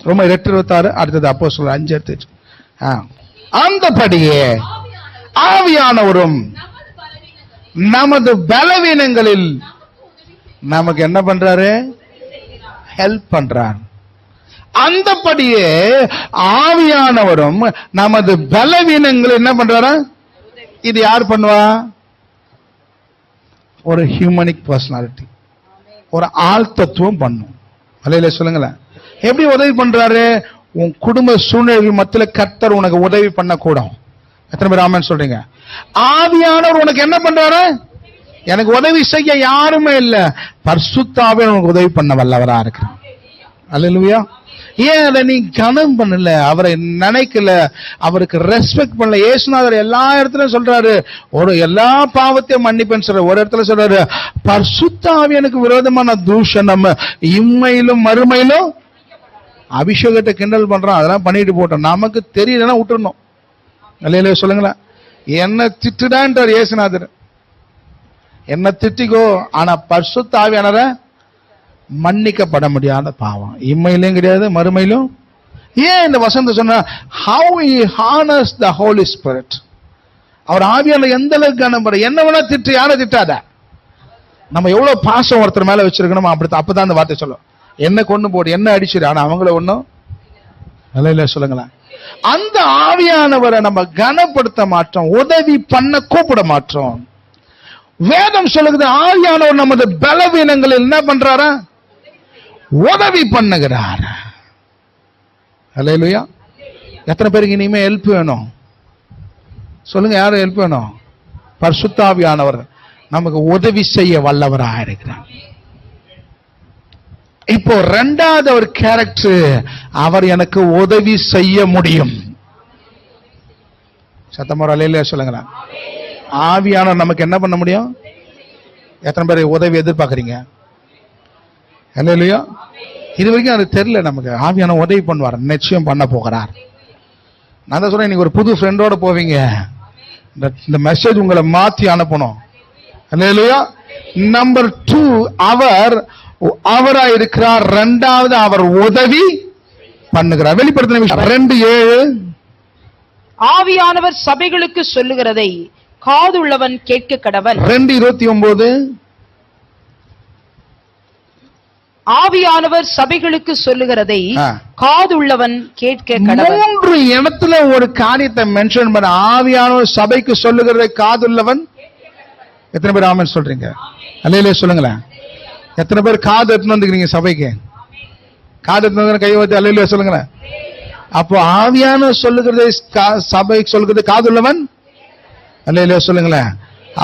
Speaker 1: ரோமர் 8:26, அடுத்தது அப்போஸ்தலர் 5:8. அந்தபடியே ஆவியானவரும் நமது பலவீனங்களில் நமக்கு என்ன பண்றாரு? ஹெல்ப் பண்றார். அந்தபடியே ஆவியானவரும் நமது பலவீனங்கள் என்ன பண்றாரா? இது யார் பண்ணுவா? ஒரு ஹியூமனிக் பர்சனாலிட்டி, ஒரு ஆள் தத்துவம் பண்ணும். அல்லேலூயா சொல்லுங்களேன். எப்படி உதவி பண்றாரு? உன் குடும்ப சூழ்நிலைகள் மத்தியில கர்த்தர் உனக்கு உதவி பண்ணக்கூடும். எத்தனை பேர் ஆமென் சொல்றீங்க? ஆவியானவர் உனக்கு என்ன பண்றாரு? எனக்கு உதவி செய்ய யாருமே இல்ல, பரிசுத்த ஆவியானவர் உனக்கு உதவி பண்ண வல்லவரா இருக்கிறார். அல்லேலூயா. ஏன் அதை நீ கனம் பண்ணல, அவரை நினைக்கல, அவருக்கு ரெஸ்பெக்ட் பண்ணல? இயேசுநாதர் எல்லா இடத்துலயும் சொல்றாரு, ஒரு எல்லா பாவத்தையும் மன்னிப்பேன்னு சொல்ற. ஒரு இடத்துல சொல்றாரு, பரிசுத்த ஆவியானுக்கு விரோதமான தூஷணம் இம்மையிலும் மறுமையிலும் அபிஷேகத்தை கிண்டல் பண்றான். அதெல்லாம் பண்ணிட்டு போட்டோம், நமக்கு தெரியலன்னா விட்டுறணும். அல்லேலூயா சொல்லுங்களேன். என்ன திட்டுடான்றார் இயேசுநாதர், என்ன திட்டிக்கோ, ஆனா பரிசுத்த ஆவியானவரை மன்னிக்கப்பட முடியாத பாவம் இம்மையிலும் கிடையாது, மறுமையிலும். ஏன் இந்த வசனத்தை சொன்னா, how he honors the Holy Spirit. அவர் ஆவியானவர் எந்த அளவுக்கு கனப்படுற, என்ன வேணா திட்டு, யாரை திட்டாத. நம்ம எவ்வளவு பாசம் ஒருத்தர் மேல வச்சிருக்கணும், அப்பதான் அந்த வார்த்தை சொல்லும். என்ன கொண்டு போடு, என்ன அடிச்சிரு, ஆனா அவங்கள ஒண்ணும் இல்ல. சொல்லுங்களேன். அந்த ஆவியானவரை நம்ம கனப்படுத்த மாற்றோம், உதவி பண்ண கூப்பிட மாற்றோம். வேதம் சொல்லுகிறது, ஆவியானவர் நமது பலவீனங்களில் என்ன பண்றாரா? உதவி பண்ணுகிறார். அல்லேலூயா. எத்தனை பேருக்கு இனிமே ஹெல்ப் வேணும்? சொல்லுங்க, யாரும் ஹெல்ப் வேணும்? பரிசுத்த ஆவியானவர் நமக்கு உதவி செய்ய வல்லவராக இருக்கிறார். இப்போ இரண்டாவது ஒரு கேரக்டர், அவர் எனக்கு உதவி செய்ய முடியும். சத்தமா அல்லேலூயா சொல்லுங்களேன். ஆவியானவர் நமக்கு என்ன பண்ண முடியும்? எத்தனை பேர் உதவி எதிர்பார்க்கறீங்க? அல்லேலூயா. இது வரைக்கும் அது தெரியல நமக்கு. ஆவியானவர் உதவி பண்ணுவார், நிச்சயம் பண்ண போகிறார். நான் தான் சொல்றேன், நீங்க ஒரு புது ஃப்ரெண்டோட போவீங்க, இந்த மெசேஜ் உங்களை மாத்தி அனுப்பணும். அல்லேலூயா. நம்பர் 2, அவரா இருக்கிறார். இரண்டாவது, அவர் உதவி பண்ணுகிறார். வெளிப்படுத்தின விஷயம் 2:7.
Speaker 2: ஆவியானவர் சபைகளுக்கு சொல்லுகிறதை காதுள்ளவன் கேட்க கடவன்.
Speaker 1: 2:29.
Speaker 2: ஆவியானவர் சபைகளுக்கு சொல்லுகிறதை காதுள்ளவன் கேட்க கடவன்.
Speaker 1: 3 இடத்துல ஒரு காரியத்தை மென்ஷன் பண்ண, ஆவியானவர் சபைக்கு சொல்லுகிறதை காதுள்ளவன். எத்தனை பேர் ஆமென் சொல்றீங்க? அல்லேலூயா சொல்லுங்களேன். எத்தனை பேர் காது எடுத்துன்னு வந்துக்கிறீங்க சபைக்கு? காது எடுத்துன்னு வந்து கை வைத்து அல்லேலூயா சொல்லுங்களேன். அப்போ ஆவியானவர் சொல்லுகிறதை சபைக்கு சொல்லுகிறது காதுள்ளவன். அல்லேலூயா சொல்லுங்களேன்.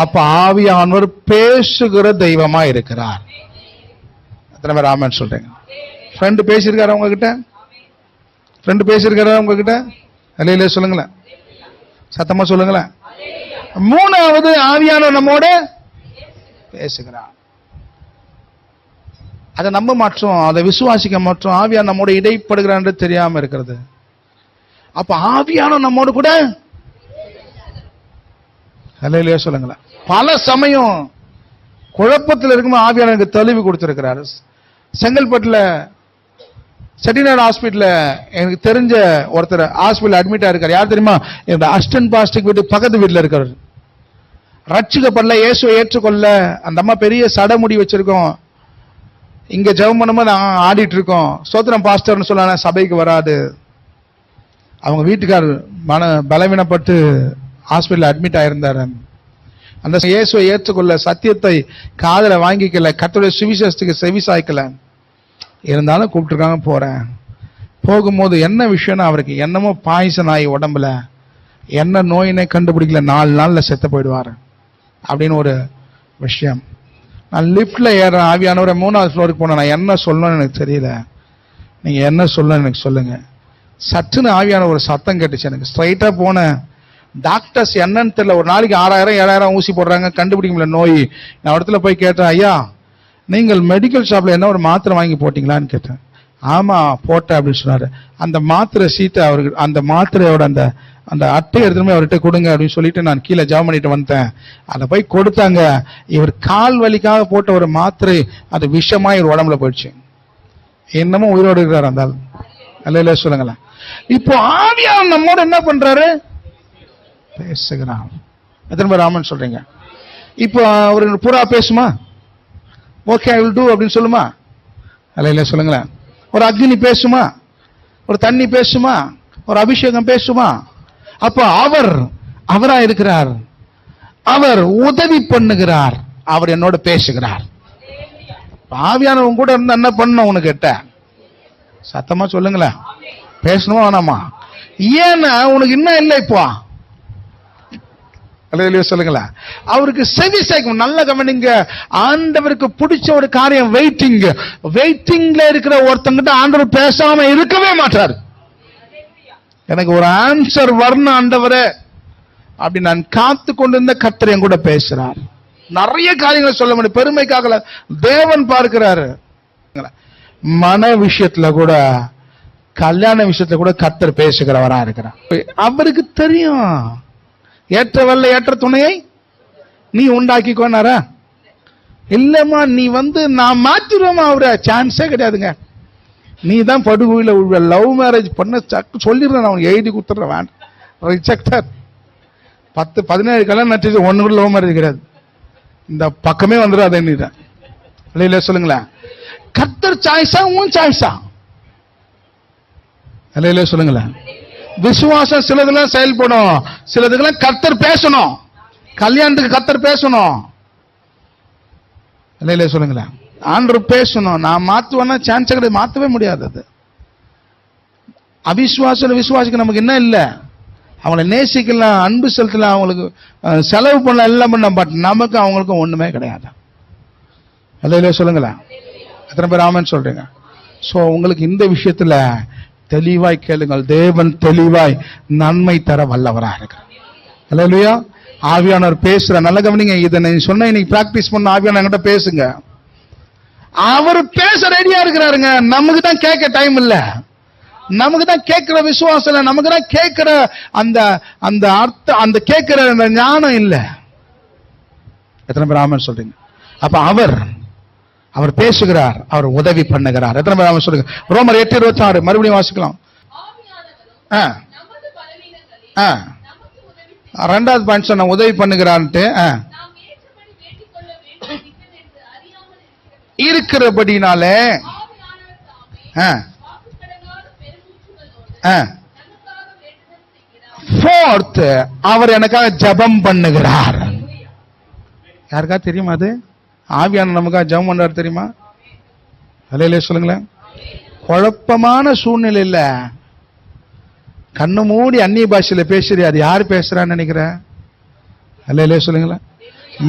Speaker 1: அப்ப ஆவியானவர் பேசுகிற தெய்வமா இருக்கிறார். எத்தனை பேர் ஆமென் சொல்றீங்க? ஃப்ரெண்ட் பேசியிருக்காரு உங்ககிட்ட? ஃப்ரெண்ட் பேசியிருக்காரு உங்ககிட்ட? அல்லேலூயா சொல்லுங்களேன். சத்தமா சொல்லுங்களேன். 3வது, ஆவியானவர் நம்மோட பேசுகிறார். அதை நம்ப மாற்றோம், அதை விசுவாசிக்க மாற்றோம். ஆவியானவர் நம்மோட இடைப்படுகிறார் என்று தெரியாம இருக்கிறது. அப்ப ஆவியானவர் நம்மோடு கூட. அல்லேலூயா சொல்லுங்களேன். பல சமயம் குழப்பத்தில் இருக்கும்போது ஆவியானவருக்கு தெளிவு கொடுத்திருக்கிறார். செங்கல்பட்டுல செட்டிநாடு ஹாஸ்பிட்டல்ல எனக்கு தெரிஞ்ச ஒருத்தர் ஹாஸ்பிட்டல் அட்மிட் ஆயிருக்காரு. யார் தெரியுமா? இந்த அஸ்டன் பாஸ்டிக் வீட்டு பக்கத்து வீட்டுல இருக்காரு. ரட்சிக்கப்படல, இயேசுவை ஏற்றுக்கொள்ள. அந்த அம்மா பெரிய சடமுடி வச்சிருக்கோம், இங்க ஜெபம் பண்ணும்போது நான் ஆடிட்டு இருக்கோம். சோத்திரம் பாஸ்டர்னு சொன்னா சபைக்கு வராது. அவங்க வீட்டுக்காரர் பலவீனப்பட்டு ஹாஸ்பிட்டல் அட்மிட் ஆயிருந்தாரு. அந்த இயேசுவை ஏற்றுக்கொள்ள, சத்தியத்தை காதல வாங்கிக்கல, கர்த்தருடைய சுவிசேஷத்துக்கு செவிசாய்க்கல. இருந்தாலும் கூப்பிட்டுருக்காங்க, போறேன். போகும்போது என்ன விஷயம்னா, அவருக்கு என்னமோ பாய்சன் ஆகி உடம்புல என்ன நோயினே கண்டுபிடிக்கல, 4 நாள்ல செத்து போயிடுவாரு அப்படின்னு ஒரு விஷயம். நான் லிப்ட்ல ஏறேன், ஆவியானவரை 3வது ஃப்ளோருக்கு போனேன். நான் என்ன சொல்லணும்னு எனக்கு தெரியல, நீங்க என்ன சொல்லணும்னு எனக்கு சொல்லுங்க. சட்டுன்னு ஆவியான ஒரு சத்தம் கேட்டுச்சு எனக்கு. ஸ்ட்ரைட்டா போனேன். டாக்டர்ஸ் என்னன்னு தெரியல, ஒரு நாளைக்கு 6000-7000 ஊசி போடுறாங்க, கண்டுபிடிக்க முடியல நோய். நான் இடத்துல போய் கேட்டேன், ஐயா நீங்கள் மெடிக்கல் ஷாப்ல என்ன ஒரு மாத்திரை வாங்கி போட்டீங்களான்னு கேட்டேன். ஆமா போட்டேன் அப்படின்னு சொன்னாரு. அந்த மாத்திரை சீட்டை அவருக்கு, அந்த மாத்திரையோட அந்த அந்த அட்டை எடுத்துமே அவர்கிட்ட கொடுங்க அப்படின்னு சொல்லிட்டு நான் கீழே ஜாம் பண்ணிட்டு வந்தேன். அதை போய் கொடுத்தாங்க. இவர் கால் வலிக்காக போட்ட ஒரு மாத்திரை அது விஷமா இவர் உடம்புல போயிடுச்சு. என்னமோ உயிரோடு இருக்கிறார் அந்த ஆள். அல்லேலூயா சொல்லுங்களேன். இப்போ ஆவியானவர் நம்மோட என்ன பண்றாரு? பேசுகிறார். எத்தனை பேர் ஆமென் சொல்றீங்க? இப்போ ஒரு புறா பேசுமா? ஓகே ஐ வில் டூ அப்படின்னு சொல்லுமா? அல்ல சொல்லுங்களேன். ஒரு அக்னி பேசுமா? ஒரு தண்ணி பேசுமா? ஒரு அபிஷேகம் பேசுமா? அப்ப அவரா இருக்கிறார். அவர் உதவி பண்ணுகிறார். அவர் என்னோட பேசுகிறார். ஆவியானவன் கூட இருந்தா என்ன பண்ணணும் உனக்கு கேட்ட? சத்தமா சொல்லுங்களேன். பேசணுமா வேணாமா? ஏன்னா உனக்கு இன்னும் இல்லை இப்போ. சொல்லுங்களேன். அவருக்கு செவி சேர்க்கும். நல்ல கவனிங்க. ஆண்டவருக்கு பிடிச்ச ஒரு காரியம் வெயிட்டிங்ல இருக்கிற ஒருத்தங்கிட்ட ஆண்டவர் பேசாம இருக்கவே மாட்டார். எனக்கு ஒரு ஆன்சர் வரணும் ஆண்டவரே அப்படி நான் காத்து கொண்டிருந்த கர்த்தர் என் கூட பேசுறார். நிறைய காரியங்களை சொல்ல முடியும். பெருமைக்காக தேவன் பார்க்கிறாரு. மன விஷயத்துல கூட, கல்யாண விஷயத்துல கூட கர்த்தர் பேசுகிறவரா இருக்கிறார். அவருக்கு தெரியும் ஏற்றவல்ல ஏற்ற துணையை நீ உண்டாக்கிக்கோனாரா? இல்லம்மா நீ நான் மாத்திருவோமா? அவர சான்ஸே கிடையாதுங்க. நீ தான் படுகொயில உள்ள லவ் மேரேஜ் பண்ண சொல்லிடுறேன். நான் எழுதி கொடுத்துட்றேன். வேண்டாம், ரிஜெக்டர். 10-17 கல்யாணம் நட்டு ஒன்னு கூட லவ் மேரேஜ் கிடையாது. இந்த பக்கமே வந்துடும். அதை சொல்லுங்களேன். கர்த்தர் சாய்ஸா உன் சாய்ஸா? அல்ல சொல்லுங்களேன். விசுவாசம் சிலதெல்லாம் செயல்படும், சிலதுக்கெல்லாம் கர்த்தர் பேசணும். கல்யாணத்துக்கு கர்த்தர் பேசணும். அல்ல சொல்லுங்களேன். ஆண்டவர் பேசணும். நான் மாத்துவேன்னா சான்ஸ் கிடையாது, மாத்தவே முடியாது. அது அவிசுவாசம். விசுவாசிக்க நமக்கு என்ன இல்லை. அவங்களை நேசிக்கலாம், அன்பு செலுத்தலாம், அவங்களுக்கு செலவு பண்ண எல்லாம் பண்ண. பட் நமக்கு அவங்களுக்கும் ஒண்ணுமே கிடையாது. அல்ல சொல்லுங்களேன். எத்தனை பேர் ஆமென் சொல்றீங்க? சோ உங்களுக்கு இந்த விஷயத்துல தெளிவாய் கேளுங்கள். தேவன் தெளிவாய் நன்மை தர வல்லவரா இருக்கிறார். அல்லேலூயா. ஆவியானவர் பேசுற. நல்ல கவனிங்க. இதை நீ சொன்ன இன்னைக்கு பிராக்டிஸ் பண்ண ஆவியானவர் என்கிட்ட பேசுங்க. அவர் பேச ரெடியா இருக்கிறாருங்க. நமக்கு தான் கேட்க டைம் இல்ல. நமக்கு தான் கேட்கிற விசுவாசம் இல்ல. நமக்கு தான் கேட்கிற அந்த அந்த அர்த்தம், அந்த கேட்கிற அந்த ஞானம் இல்ல. எத்தனை பேர் ஆமென் சொல்றீங்க? அப்ப அவர் பேசுகிறார், அவர் உதவி பண்ணுகிறார். எத்தனை பேர் ஆமென் சொல்றீங்க? ரோமர் 8:26 மறுபடியும் வாசிக்கலாம். ரெண்டாவது பாயிண்ட் சொன்ன உதவி பண்ணுகிறான்ட்டு. இருக்கிறபடினாலே அவர் எனக்காக ஜெபம் பண்ணுகிறார். யாருக்கா தெரியுமா? அது ஆவியான நமக்காக ஜெபம் பண்றாரு தெரியுமா? அல்லேலூயா சொல்லுங்களேன். குழப்பமான சூழ்நிலையில கண்ணு மூடி அந்நிய பாஷையில பேசுறியா? அது யாரு பேசுறான்னு நினைக்கிறேன்? அல்லேலூயா சொல்லுங்களேன்.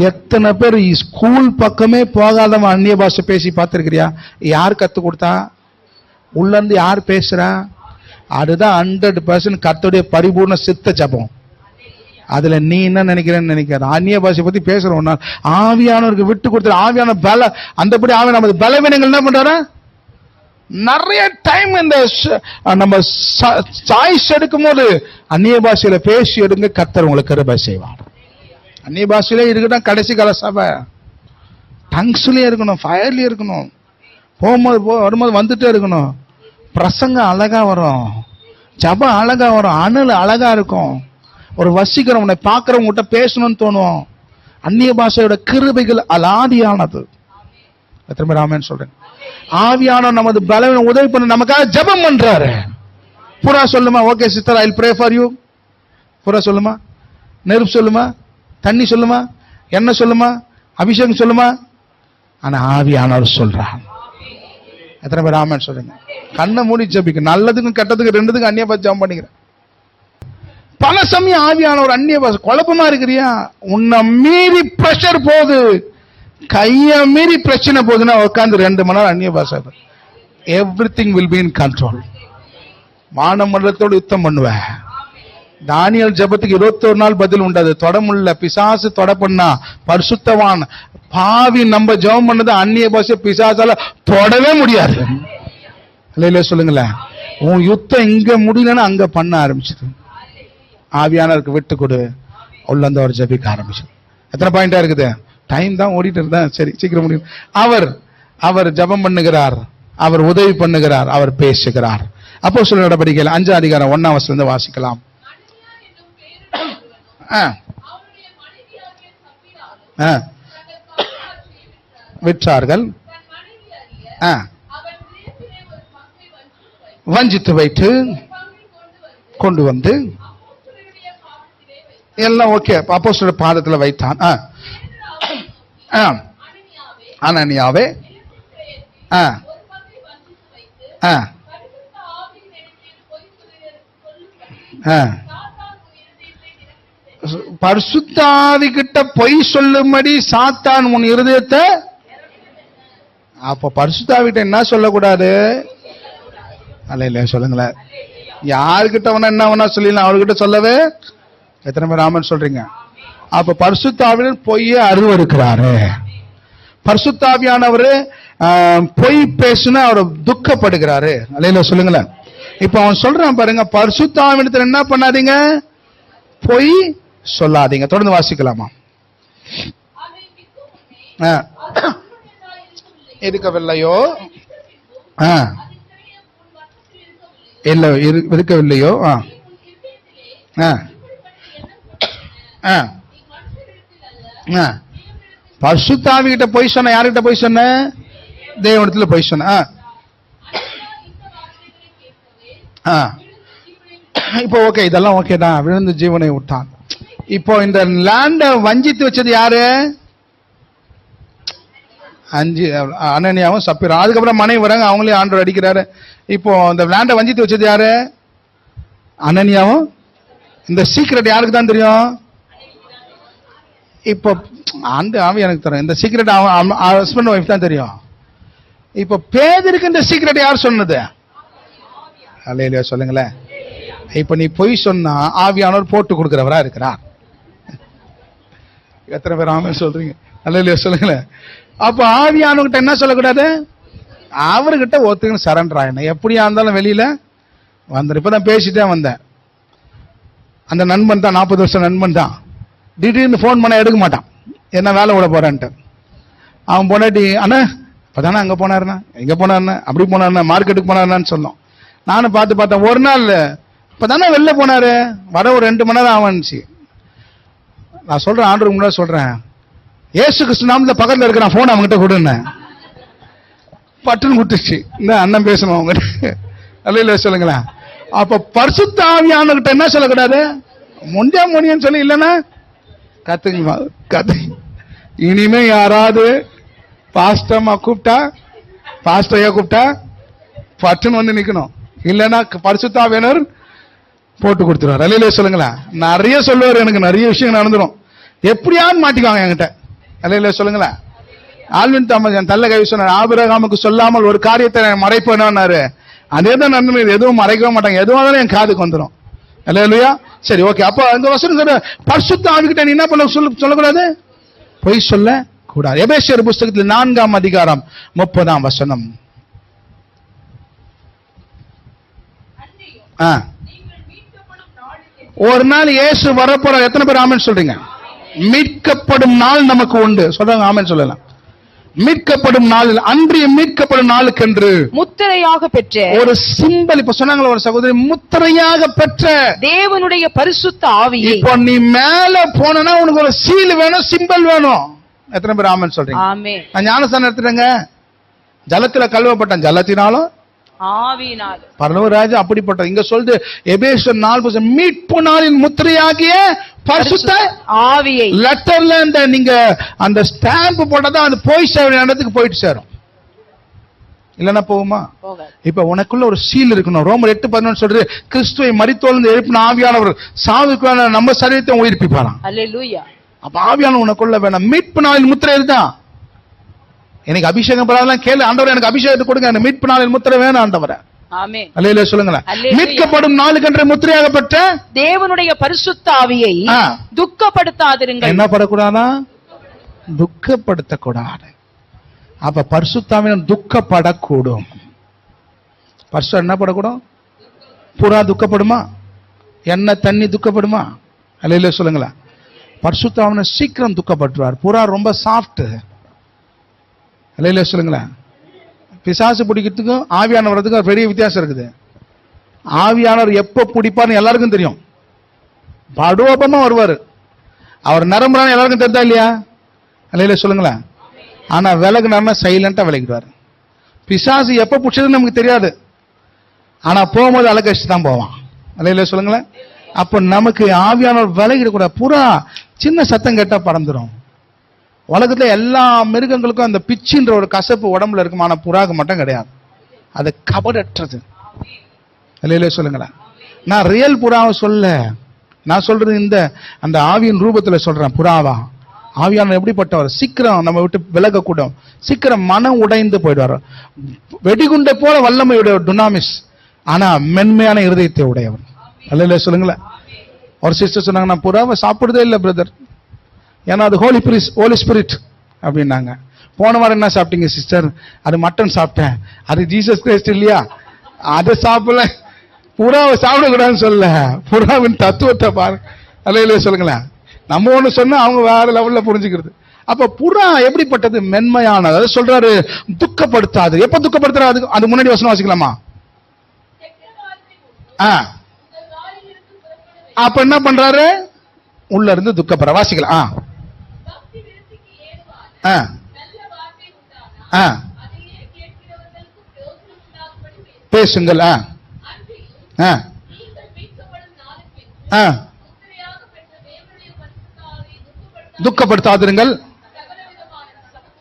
Speaker 1: எத்தனை பேர் ஸ்கூல் பக்கமே போகாதவன் அந்நிய பாஷை பேசி பார்த்திருக்கிறியா? யார் கத்து கொடுத்தா? உள்ள இருந்து யார் பேசுறா? அதுதான் 100% கர்த்தருடைய பரிபூர்ண சித்த ஜெபம். அதுல நீ என்ன நினைக்கிறேன்னு நினைக்கிற? அந்நிய பாஷை பத்தி பேசுறோம். ஆவியானவருக்கு விட்டு கொடுத்து ஆவியான பல அந்தபடி ஆவியான நமது பலவீனங்கள் என்ன பண்றாரு? நிறைய டைம் இந்த நம்ம சாய்ஸ் எடுக்கும் போது அந்நிய பாஷையில பேசி எடுங்க. கர்த்தர் உங்களுக்கு கிருபை செய்வார். அந்நிய பாஷையிலே இருக்கட்டும். கடைசி கால சபை டங்ஸ்லயே இருக்கணும், ஃபயர்லயே இருக்கணும். போகும்போது வரும்போது வந்துட்டே இருக்கணும். பிரசங்கம் அழகா வரும், ஜபம் அழகா வரும், அனல் அழகா இருக்கும். ஒரு வசீகரம் உன்னை பார்க்கிறவங்க பேசணும்னு தோணும். அந்நிய பாஷையோட கிருபைகள் அலாதியானது. எத்தனை பேர் ஆமென் சொல்றேன்? ஆவியான நமது பலவீனம் உதவி பண்ண நமக்காக ஜெபம் பண்றாரு. புறா சொல்லுமா? Okay sister, I will pray for you. புறா சொல்லுமா? நெருப்பு சொல்லுமா? தண்ணி சொல்லுமா? எண்ணெய் சொல்லுமா? அபிஷேகம் சொல்லுமா? ஆனா ஆவியானவர் சொல்றார். எத்தனை பேர் ஆமென் சொல்றீங்க? கண்ணை மூடி ஜெபிக்க. நல்லதுக்கும் கெட்டதுக்கு ரெண்டுத்துக்கும் அந்நிய பாஷை ஜெபம் பண்ணிக்கிறேன். பல சமயம் ஆவியானவர் அந்நிய பாஷை குழப்பமா இருக்கிறியா? உன்னை மீறி பிரஷர் போகுது, கைய மீறி பிரச்சனை போகுதுன்னா உட்காந்து 2 மணி நேரம் அந்நிய பாஷை. Everything will be in control. வானமண்டலத்தோடு யுத்தம் பண்ணுவேன். தானியல் ஜெபத்துக்கு 21 நாள் பதில் உண்டாது. தொடமுள்ள பிசாசு தொட பண்ணா பரிசுத்தவான் பாவி நம்ம ஜெபம் பண்ணது அந்நிய பாஷை பிசாசால தொடவே முடியாது. இல்ல சொல்லுங்களேன். உன் யுத்தம் இங்க முடியலன்னு அங்க பண்ண ஆரம்பிச்சது. ஆவியானவருக்கு விட்டு கொடு. உள்ள அவர் ஜெபிக்க ஆரம்பிச்சது. எத்தனை பாயிண்டா இருக்குது? டைம் தான் ஓடிட்டு இருந்தா. சரி, சீக்கிரம் முடியும். அவர் ஜெபம் பண்ணுகிறார், அவர் உதவி பண்ணுகிறார், அவர் பேசுகிறார். அப்போஸ்தலர் நடவடிக்கைகள் 5 அதிகாரம் 1 வசனம் வாசிக்கலாம். விற்றார்கள். வஞ்சித்து வைத்து கொண்டு வந்து எல்லாம் ஓகே அப்போஸ்தலர் பாதத்துல வைத்தான். அனனியாவே பரிசுத்த ஆவி கிட்ட பொய் சொல்லும்படி சாத்தான் உன் இருதயத்தை. அப்ப பரிசுத்த ஆவிட்ட என்ன சொல்லக்கூடாது? அல்ல சொல்லுங்களேன். யாருக்கிட்ட வேணா என்ன வேணா சொல்லிடலாம், அவர்கிட்ட சொல்லவே. எத்தனை பேர் ஆமென் சொல்றீங்க? அப்ப பரிசுத்த ஆவியானவர் பொய்யை அருவருக்கிறாரு. பரிசுத்த ஆவியானவர் பொய் பேசுனா அவர் துக்கப்படுகிறாரு. அல்ல சொல்லுங்களேன். இப்ப அவன் சொல்றான் பாருங்க, பரிசுத்த ஆவியானவர் என்ன பண்ணாதீங்க, பொய் சொல்லாதீங்க. தொடர்ந்து வாசிக்கலாமா? இருக்கவில்லையோ இல்ல இருக்கவில்லையோ பரிசுத்த ஆவிகிட்ட போய் சொன்ன. யாருகிட்ட போய் சொன்ன? தேவனிடத்துல போய் சொன்ன. இப்போ ஓகே, இதெல்லாம் ஓகே தான். விழுந்து ஜீவனை விட்டான். இப்போ இந்த லேண்ட வஞ்சித்து வச்சது யாரு? அனனியாவும் சப்பீரா. அதுக்கப்புறம் மனைவி வராங்க, அவங்களே ஆண்டவர் அடிக்கிறாரு. இப்போ இந்த லேண்ட வஞ்சித்து வச்சது யாரு? அனனியாவும். இந்த சீக்ரெட் யாருக்கு தான் தெரியும்? இப்போ அந்த ஆவி எனக்கு தெரியும். இந்த சீக்ரெட் ஹஸ்பண்ட் ஒய்ஃப் தான் தெரியும். இப்போ பேதருக்கு இந்த சீக்ரெட் யார் சொன்னது? அல்லேலூயா சொல்லுங்களேன். இப்ப நீ பொய் சொன்னா ஆவியானவர் போட்டு கொடுக்கிறவரா இருக்கிறார். எத்தனை பேர் ஆமென் சொல்றீங்க? அல்லேலூயா சொல்லுங்களேன். அப்ப ஆவியானவர்கிட்ட என்ன சொல்லக்கூடாது? அவர்கிட்ட ஒத்துக்கணும், சரண்டர் ஆயிடணும். எப்படியா இருந்தாலும் வெளியில வந்துடும். இப்பதான் பேசிட்டே வந்தேன். அந்த நண்பன் தான், 40 வருஷம் நண்பன் தான். திடீர்னு போன் பண்ண எடுக்க மாட்டான். என்ன வேலை விட போறான்ட்டு. அவன் பொண்டாட்டி, அண்ணா இப்பதானே அங்க போனாருண்ணா, எங்க போனாருண்ணா, அப்படி போனாருண்ணா, மார்க்கெட்டுக்கு போனாருன்னு சொன்னோம். நானும் பார்த்து பார்த்தேன். ஒரு நாள் இப்பதானே வெளில போனாரு, வர ஒரு 2 மணி நேரம் ஆவன்ச்சு. நான் சொல்றேன், ஆண்டவருக்கு முன்னாடி சொல்றேன், ஏசு கிறிஸ்து நாமத்துல பக்கத்துல இருக்கிறான், போன் அவங்ககிட்ட கொடுன்னு. பட்டுன்னு விட்டுச்சு. இந்த அண்ணன் பேசணும் அவங்க. அல்ல சொல்லுங்களேன். அப்ப பரிசுத்த ஆவியானவர்கிட்ட என்ன சொல்லக்கூடாது? முடியான்னு சொல்லி இல்லைன்னா கத்து. இனிமே யாராவது பாஸ்டமா கூப்பிட்டா, பாஸ்டையா கூப்பிட்டா பட்டுன்னு வந்து நிக்கணும். இல்லைன்னா பரிசுத்த ஆவியானவர் போட்டு கொடுத்துருவார். அல்ல சொல்லுங்களேன். நிறைய சொல்லுவார், எனக்கு நிறைய விஷயம் நடந்துடும். எப்படியாவது மாட்டிக்குவாங்க என்கிட்ட. அல்ல சொல்லுங்களேன். ஆல்வின் தாமஸ் என் தள்ள கை சொன்னார், ஆபிரகாமுக்கு சொல்லாமல் ஒரு காரியத்தை மறைப்பேனாரு. அதே தான் நன்மை. எதுவும் மறைக்கவே மாட்டாங்க. எதுவும் என் காதுக்கு வந்துடும். அல்லேலூயா. சரி, ஓகே. அப்ப இந்த வசனம் சொல்ற பரிசுத்த ஆவிகிட்ட நீ என்ன பண்ண சொல்லக்கூடாது? பொய் சொல்ல கூடாது. எபேசியர் புஸ்தகத்தில் 4ஆம் அதிகாரம் 30ஆம் வசனம். ஒரு நாள் இயேசு வரப்போற. எத்தனை பேர் ஆமென் சொல்றீங்க? மீட்கப்படும் நாள் நமக்கு உண்டு. சொல்றாங்க, ஆமென் சொல்லலாம். மீட்கப்படும் நாளில், அன்றைய மீட்கப்படும் நாளுக்கென்று
Speaker 2: முத்திரையாக பெற்ற
Speaker 1: ஒரு சிம்பல். இப்ப சொன்னாங்களா ஒரு சகோதரி, முத்திரையாக பெற்ற
Speaker 2: தேவனுடைய பரிசுத்த ஆவியை.
Speaker 1: இப்போ நீ மேல போனா உனக்கு ஒரு சீல் வேணும், சிம்பல் வேணும். எத்தனை பேர் ஆமென் சொல்றீங்க?
Speaker 2: ஆமென்.
Speaker 1: நான் ஞானஸ்தானம் எடுத்துட்டேங்க. ஜலத்துல கழுவப்பட்டேன், ஜலத்தினாலும்
Speaker 2: ஆவியினாலும்.
Speaker 1: பரலோகராஜா அப்படிப்பட்ட. இங்க சொல்லுது எபேசியர் 4 மீட்பு நாளின் முத்திரையாகிய பரிசுத்த
Speaker 2: ஆவியை.
Speaker 1: லெட்டர்ல இந்த நீங்க அந்த ஸ்டாம்ப் போட்டதான் அது போய் சேர இடத்துக்கு போயிட்டு சேரும். இல்லன்னா போகுமா? இப்ப உனக்குள்ள ஒரு சீல் இருக்கணும். ரோமர் 8:11 சொல்றது, கிறிஸ்துவை மரித்தோர்ந்து எழுப்பின ஆவியானவர் சாவுக்கு நம்ம சரீரத்தை உயிர்ப்பிப்பாராம்.
Speaker 2: அல்லேலூயா.
Speaker 1: அப்ப ஆவியானவர் உனக்குள்ள வேணும். மீட்பு நாளின் முத்திரை இதுதான். எனக்கு அபிஷேகம் பரவாயில்ல கேளு, ஆண்டவரே எனக்கு அபிஷேகத்தை கொடுங்க, அந்த மீட்பு நாளில் முத்திரை வேணும் ஆண்டவரே.
Speaker 2: ஆமென்.
Speaker 1: அல்லேலூயா சொல்லுங்களேன். மீட்கப்படும் நாளுக்கென்று முத்திரையாகப்பட்ட
Speaker 2: தேவனுடைய பரிசுத்த ஆவியை துக்கப்படுத்தாதிருங்கள்.
Speaker 1: என்ன படக்கூடாதா? துக்கப்படுத்தக்கூடாது. அப்ப பரிசுத்த ஆவியானவர் துக்கப்படக்கூடும். பரிசுத்த என்ன படக்கூடும்? புறா துக்கப்படுமா? என்ன தண்ணி துக்கப்படுமா? அல்லேலூயா சொல்லுங்களேன். பரிசுத்த ஆவியானவர் சீக்கிரம் துக்கப்பட்டுவார். புறா ரொம்ப சாஃப்ட். அல்லேலூயா சொல்லுங்களேன். பிசாசு பிடிக்கிறதுக்கும் ஆவியானவர் வரதுக்கும் பெரிய வித்தியாசம் இருக்குது. ஆவியானவர் எப்ப பிடிப்பார்னு எல்லாருக்கும் தெரியும். படுவப்பமா வருவாரு. அவர் நரம்புறான்னு எல்லாருக்கும் தெரிதா இல்லையா? அல்ல சொல்லுங்களேன். ஆனா விலகுனாருன்னா சைலண்டா விலகிடுவார். பிசாசு எப்ப பிடிச்சதுன்னு நமக்கு தெரியாது, ஆனா போகும்போது அலக்கழிச்சு தான் போவான். அல்ல சொல்லுங்களேன். அப்ப நமக்கு ஆவியானவர் விலகிடக்கூடாது. புறா சின்ன சத்தம் கேட்டா பறந்துடும். உலகத்துல எல்லா மிருகங்களுக்கும் அந்த பிச்சுன்ற ஒரு கசப்பு உடம்புல இருக்கும், ஆனா புறாக்கு மட்டும் கிடையாது. அது கபடற்றது. அல்ல சொல்லுங்களேன். நான் ரியல் புறாவை சொல்ல, நான் சொல்றது இந்த அந்த ஆவியின் ரூபத்துல சொல்றேன். புறாவா ஆவியானவர் எப்படிப்பட்டவர்? சீக்கிரம் நம்ம விட்டு விலகக்கூடும், சீக்கிரம் மனம் உடைந்து போயிடுவார். வெடிகுண்டை போல வல்லமையுடைய டுனாமிஸ், ஆனா மென்மையான இருதயத்தை உடையவர். அல்ல சொல்லுங்களேன். ஒரு சிஸ்டர் சொன்னாங்க, நான் புறாவை சாப்பிடுறதே இல்லை பிரதர், ஏன்னா அது ஹோலி ஸ்பிரிட் அப்படின்னாங்க. போன வாரம் என்ன சாப்பிட்டீங்க சிஸ்டர்? அது மட்டன் சாப்பிட்டேன். அது ஜீசஸ் கிரைஸ்ட் இல்லையா? அதை சாப்பிடல. புறாவை சாப்பிடக்கூடாதுன்னு சொல்ல, புறாவின் தத்துவத்தை பாரு. அல்ல சொல்லுங்களேன். நம்ம ஒண்ணு சொன்னா அவங்க வேற லெவல்ல புரிஞ்சுக்கிறது. அப்ப புறா எப்படிப்பட்டது? மென்மையானது. அதை சொல்றாரு, துக்கப்படுத்தாது. எப்ப துக்கப்படுத்துறாரு? அது முன்னாடி வசனம் வாசிக்கலாமா? அப்ப என்ன பண்றாரு? உள்ள இருந்து துக்கப்படுற வாசிக்கலாம். பேசுங்கள். துக்கப்படுத்தாதிருங்கள்.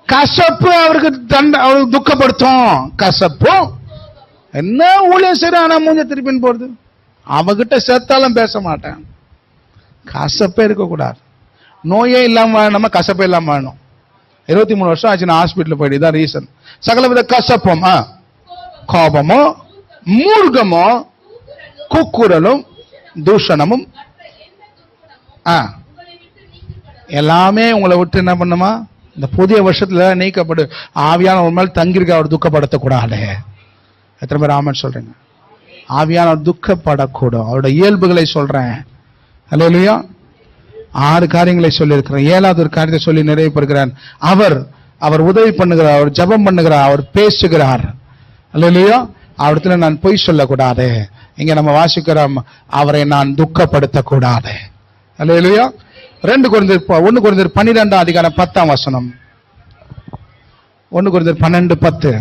Speaker 1: கசப்பு அவருக்கு அவருக்கு துக்கப்படுத்தும். கசப்பு என்ன ஊழியம் சரி, ஆனா மூஞ்ச திருப்பின்னு போறது. அவகிட்ட சேர்த்தாலும் பேச மாட்டேன். கசப்பே இருக்கக்கூடாது. நோயே இல்லாம நம்ம கசப்பே இல்லாம வாழணும். 23 வருஷம் ஆச்சு நான் ஹாஸ்பிட்டல் போயிட்டு. இதான் ரீசன். சகலவித கசப்பும், கோபமோ, மூர்க்கமோ, கூக்குரலும், தூஷணமும் எல்லாமே உங்களை விட்டு என்ன பண்ணுமா? இந்த புதிய வருஷத்துல நீக்கப்படு. ஆவியான ஒரு மேல் தங்கியிருக்க அவர் துக்கப்படுத்தக்கூடாது. எத்தனை பேர் ஆமென் சொல்றீங்க? ஆவியான துக்கப்படக்கூடும். அவருடைய இயல்புகளை சொல்றேன். அல்லேலூயா. 6 காரியங்களை சொல்லி இருக்கிறேன். 7வது ஒரு காரியத்தை சொல்லி நிறைவேற்றுகிறார். அவர் உதவி பண்ணுகிறார், அவர் ஜெபம் பண்ணுகிறார், அவர் பேசுகிறார். அல்லேலூயா. அவரிடத்துல நான் பொய் சொல்லக்கூடாது. இங்க நம்ம வாசிக்கிறோம், அவரை நான் துக்கப்படுத்தக்கூடாது. அல்லேலூயா. 1 கொரிந்தியர் 12 அதிகாரம் 10 வசனம். 1 கொரிந்தியர் 12:10.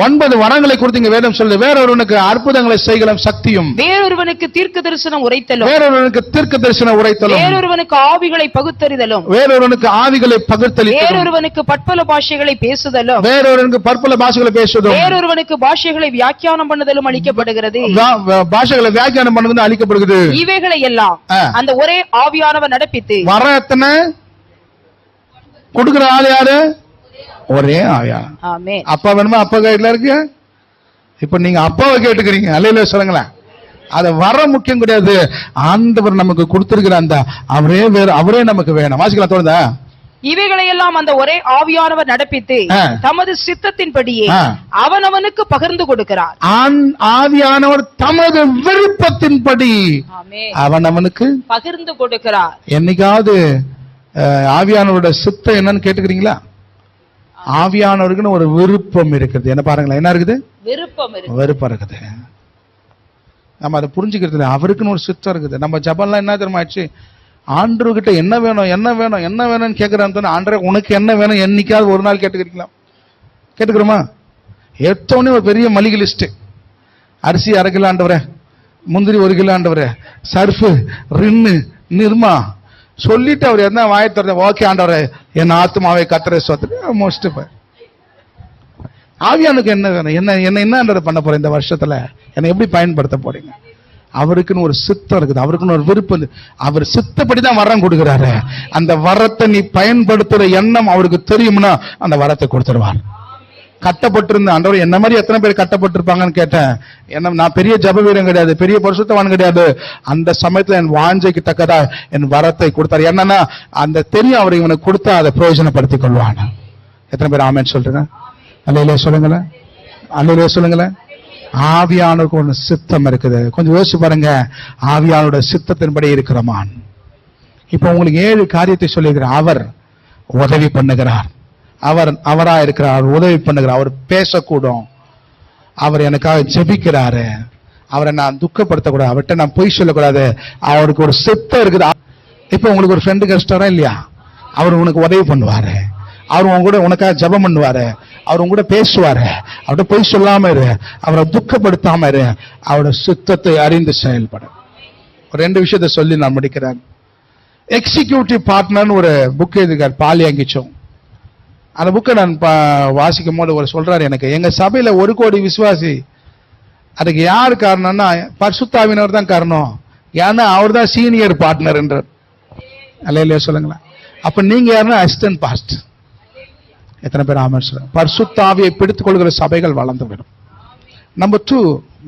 Speaker 1: 9 வரங்களை கொடுத்தீங்க வேதம் சொல்லுது. வேறொருவனுக்கு அற்புதங்களை செய்யலாம் சக்தியும்,
Speaker 2: வேறொருவனுக்கு தீர்க்க தரிசனம் உரைத்தலும்,
Speaker 1: வேறொருவனுக்கு தீர்க்க தரிசனம் உரைத்தலும்,
Speaker 2: வேறொருவனுக்கு ஆவிகளை பகுத்தறிதலும்,
Speaker 1: வேறொருவனுக்கு ஆவிகளை பகுத்தறிதலும்,
Speaker 2: வேறொருவனுக்கு பற்பல பாஷைகளை பேசுதலும்,
Speaker 1: வேறொருவனுக்கு பற்பல பாஷைகளை பேசுவதும்,
Speaker 2: வேறொருவனுக்கு பாஷைகளை வியாக்கியானம் பண்ணுதலும் அளிக்கப்படுகிறது.
Speaker 1: பாஷைகளை வியாக்கியானம் பண்ணுவது அளிக்கப்படுகிறது.
Speaker 2: இவைகளை எல்லாம் அந்த ஒரே ஆவியானவர் நடப்பித்து
Speaker 1: வர எத்தனை கொடுக்கிற ஆள் யாரு? ஒரே ஆவியானவர்.
Speaker 2: ஆமென்.
Speaker 1: அப்பா வேணுமா? அப்பா கையில இருக்கு. இப்ப நீங்க அப்பாவை கேட்டுக்கிறீங்க. அல்லேலூயா சொல்லுங்களேன். அது வர முக்கியம் கிடையாது. ஆண்டவர் நமக்கு கொடுத்திருக்கிற அந்த அவரே நமக்கு வேணும். வாசிக்கலாம் தோணுதா?
Speaker 2: இவைகளை எல்லாம் அந்த ஒரே ஆவியானவர் நடப்பித்து தமது சித்தத்தின்படியே அவனவனுக்கு பகிர்ந்து கொடுக்கிறார்.
Speaker 1: ஆவியானவர் தமது விருப்பத்தின்படி அவனவனுக்கு
Speaker 2: பகிர்ந்து கொடுக்கிறார்.
Speaker 1: என்னைக்காவது ஆவியானவரோட சித்தம் என்னன்னு கேட்டுக்கிறீங்களா? ஆவியானவருக்குன்னு ஒரு விருப்பம் இருக்குது. என்ன பாருங்களேன், என்ன இருக்குது? விருப்பம் இருக்குது. நம்ம அதை புரிஞ்சுக்கிறது இல்லை. அவருக்குன்னு ஒரு சித்தம் இருக்குது. நம்ம ஜபம்லாம் என்ன தெரியுமா ஆச்சு? ஆண்டவர்கிட்ட என்ன வேணும் என்ன வேணும் என்ன வேணும்னு கேட்கிறான்னு, ஆண்டவரே உனக்கு என்ன வேணும் என்னைக்காவது ஒரு நாள் கேட்டுக்கிறீங்களா? கேட்டுக்கிறோமா? எடுத்தோடனே ஒரு பெரிய மளிகை லிஸ்ட். அரிசி 1/2 கிலோ ஆண்டவரே, முந்திரி 1 கிலோ ஆண்டவரே, சர்ஃபு, ரின்னு, நிர்மா சொல்லிட்டு அவர் என்ன வாயை திறந்த, ஓகே ஆண்டவரே என் ஆத்மாவை கர்த்தரை ஸ்தோத்திரம் மோஸ்ட். ஆவியானுக்கு என்ன வேணும்? என்ன பண்ண போறேன் இந்த வருஷத்துல? என்னை எப்படி பயன்படுத்த போறீங்க? அவருக்குன்னு ஒரு சித்தம் இருக்குது. அவருக்குன்னு ஒரு விருப்பம். அவர் சித்தப்படிதான் வரம் கொடுக்கிறாரு. அந்த வரத்தை நீ பயன்படுத்துற எண்ணம் அவருக்கு தெரியும்னா அந்த வரத்தை கொடுத்துருவார். கட்டப்பட்டிருந்த ஆண்டவர் என்ன மாதிரி எத்தனை பேர் கட்டப்பட்டிருப்பாங்கன்னு கேட்டேன். என்ன, நான் பெரிய ஜப வீரன் கிடையாது, பெரிய பரிசுத்தவான் கிடையாது. அந்த சமயத்துல என் வாஞ்சைக்கு தக்கதா என் வரத்தை கொடுத்தாரு. என்னன்னா அந்த தெரியும் அவர் இவனுக்கு கொடுத்தா அதை பிரயோஜனப்படுத்திக் கொள்வான். எத்தனை பேர் ஆமென் சொல்றீங்க? அல்லேலூயா சொல்லுங்களேன். அல்லேலூயா சொல்லுங்களேன். ஆவியானவருக்கு ஒன்று சித்தம் இருக்குது. கொஞ்சம் யோசிச்சு பாருங்க. ஆவியானோட சித்தத்தின்படி இருக்கிறமான். இப்ப உங்களுக்கு 7 காரியத்தை சொல்லுகிறார். அவர் உதவி பண்ணுகிறார். அவரா இருக்கிறார், உதவி பண்ணுகிறார். அவர் பேசக்கூடும். அவர் எனக்காக ஜெபிக்கிறாரு. அவரை நான் துக்கப்படுத்தக்கூடாது, அவர்கிட்ட நான் பொய் சொல்லக்கூடாது, அவருக்கு ஒரு சித்தம் இருக்குது. இப்ப உங்களுக்கு ஒரு ஃப்ரெண்டு கஷ்டம் இல்லையா, அவர் உனக்கு உதவி பண்ணுவாரு, அவர் உங்க கூட உனக்காக ஜெபம் பண்ணுவாரு, அவர் உங்க கூட பேசுவாரு, அவர்கிட்ட பொய் சொல்லாம இரு, அவரை துக்கப்படுத்தாம இரு, அவரோட சித்தத்தை அறிந்து செயல்பட. ஒரு 2 விஷயத்தை சொல்லி நான் முடிக்கிறேன். எக்ஸிக்யூட்டிவ் பார்ட்னர் ஒரு புக் எழுதிருக்கார், பாலியங்கிச்சோம். அந்த புக்கை நான் வாசிக்கும் போது ஒரு சொல்றாரு, எனக்கு எங்க சபையில 1 கோடி விசுவாசி, அதுக்கு யார் காரணம்னா பரிசுத்த ஆவியானவர் தான் காரணம், ஏன்னா அவர் தான் சீனியர் பார்ட்னர் என்றார். அல்லேலூயா சொல்லுங்களேன். அப்ப நீங்க யாருன்னா அசிஸ்டன்ட் பாஸ்டர். எத்தனை பேர் ஆமென் சொல்றாங்க? பரிசுத்த ஆவியை பிடித்துக் கொள்கிற சபைகள் வளர்ந்து விடும். நம்பர் 2,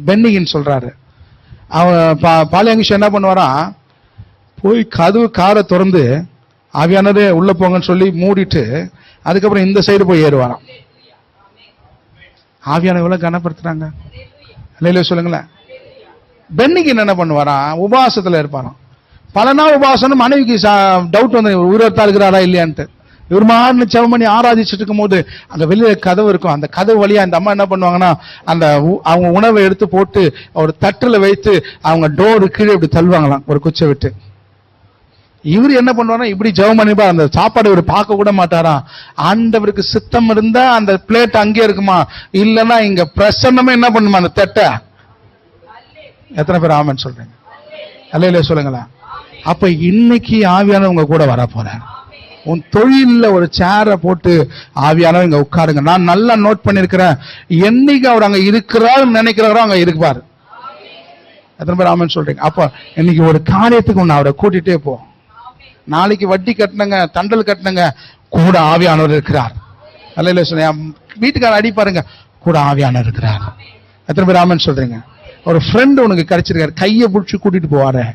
Speaker 1: பென்னிகின் சொல்றாரு, அவன் பாலியங்கிஷ் என்ன பண்ணுவாரா, போய் கதவு காரை திறந்து ஆவியானதே உள்ள போங்கன்னு சொல்லி மூடிட்டு அதுக்கப்புறம் இந்த சைடு போய் ஏறுவாராம். ஆவியான எவ்வளவு கனப்படுத்துறாங்க, இல்லையில சொல்லுங்களேன். பென்னிகின் என்ன பண்ணுவாராம், உபவாசத்துல இருப்பாராம். பல நாள் உபவாசம், மனைவிக்கு டவுட் வந்து உயிரத்தா இருக்கிறாரா இல்லையான்ட்டு. இவர் மாதிரி செவம் பண்ணி ஆராதிச்சுட்டு இருக்கும் போது அந்த வெளியில கதவு இருக்கும், அந்த கதவு வழியா அந்த அம்மா என்ன பண்ணுவாங்கன்னா அந்த அவங்க உணவை எடுத்து போட்டு ஒரு தட்டுல வைத்து அவங்க டோரு கீழே இப்படி தள்ளுவாங்களாம் ஒரு குச்சை விட்டு. இவர் என்ன பண்ணுவாரா, இப்படி ஜெபம் பண்ணிப்பா, அந்த சாப்பாடு இவர் பார்க்க கூட மாட்டாரா. ஆண்டவருக்கு சித்தம் இருந்தா அந்த பிளேட் அங்கே இருக்குமா, இல்லைன்னா இங்க பிரசன்னமே என்ன பண்ணுமா அந்த தட்டை. எத்தனை பேர் ஆமென் சொல்றீங்க? அல்லேலூயா சொல்லுங்களேன். அப்ப இன்னைக்கு ஆவியானவர் உங்க கூட வர போறார். உன் தொழில ஒரு சேரை போட்டு ஆவியானவர் இங்க உட்காருங்க. நான் நல்லா நோட் பண்ணிருக்கிறேன், என்னைக்கு அவர் அங்க இருக்கிறார் நினைக்கிறாரோ அங்க இருப்பார். எத்தனை பேர் ஆமென் சொல்றீங்க? அப்ப இன்னைக்கு ஒரு காரியத்துக்கு ஒன்னு அவரை கூட்டிட்டே போ. நாளைக்கு வட்டி கட்டினங்க, தண்டல் கட்டினங்க, கூட ஆவியானவர் இருக்கிறார். அல்ல சொல்ல வீட்டுக்காரர் அடி பாருங்க, கூட ஆவியானவர் இருக்கிறார். எத்தனை பேர் ஆமென் சொல்றீங்க? ஒரு ஃப்ரெண்ட் உனக்கு கிடைச்சிருக்காரு, கையை பிடிச்சி கூட்டிட்டு போவாரு.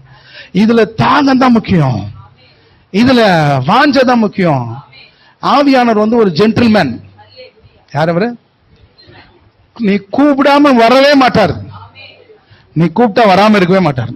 Speaker 1: இதுல தாகம் தான் முக்கியம், இதுல வாஞ்சதான் முக்கியம். ஆவியானவர் வந்து ஒரு ஜென்டில்மேன். யார் அவரு? நீ கூப்பிடாம வரவே மாட்டார், நீ கூப்பிட்டா வராம இருக்கவே மாட்டார்.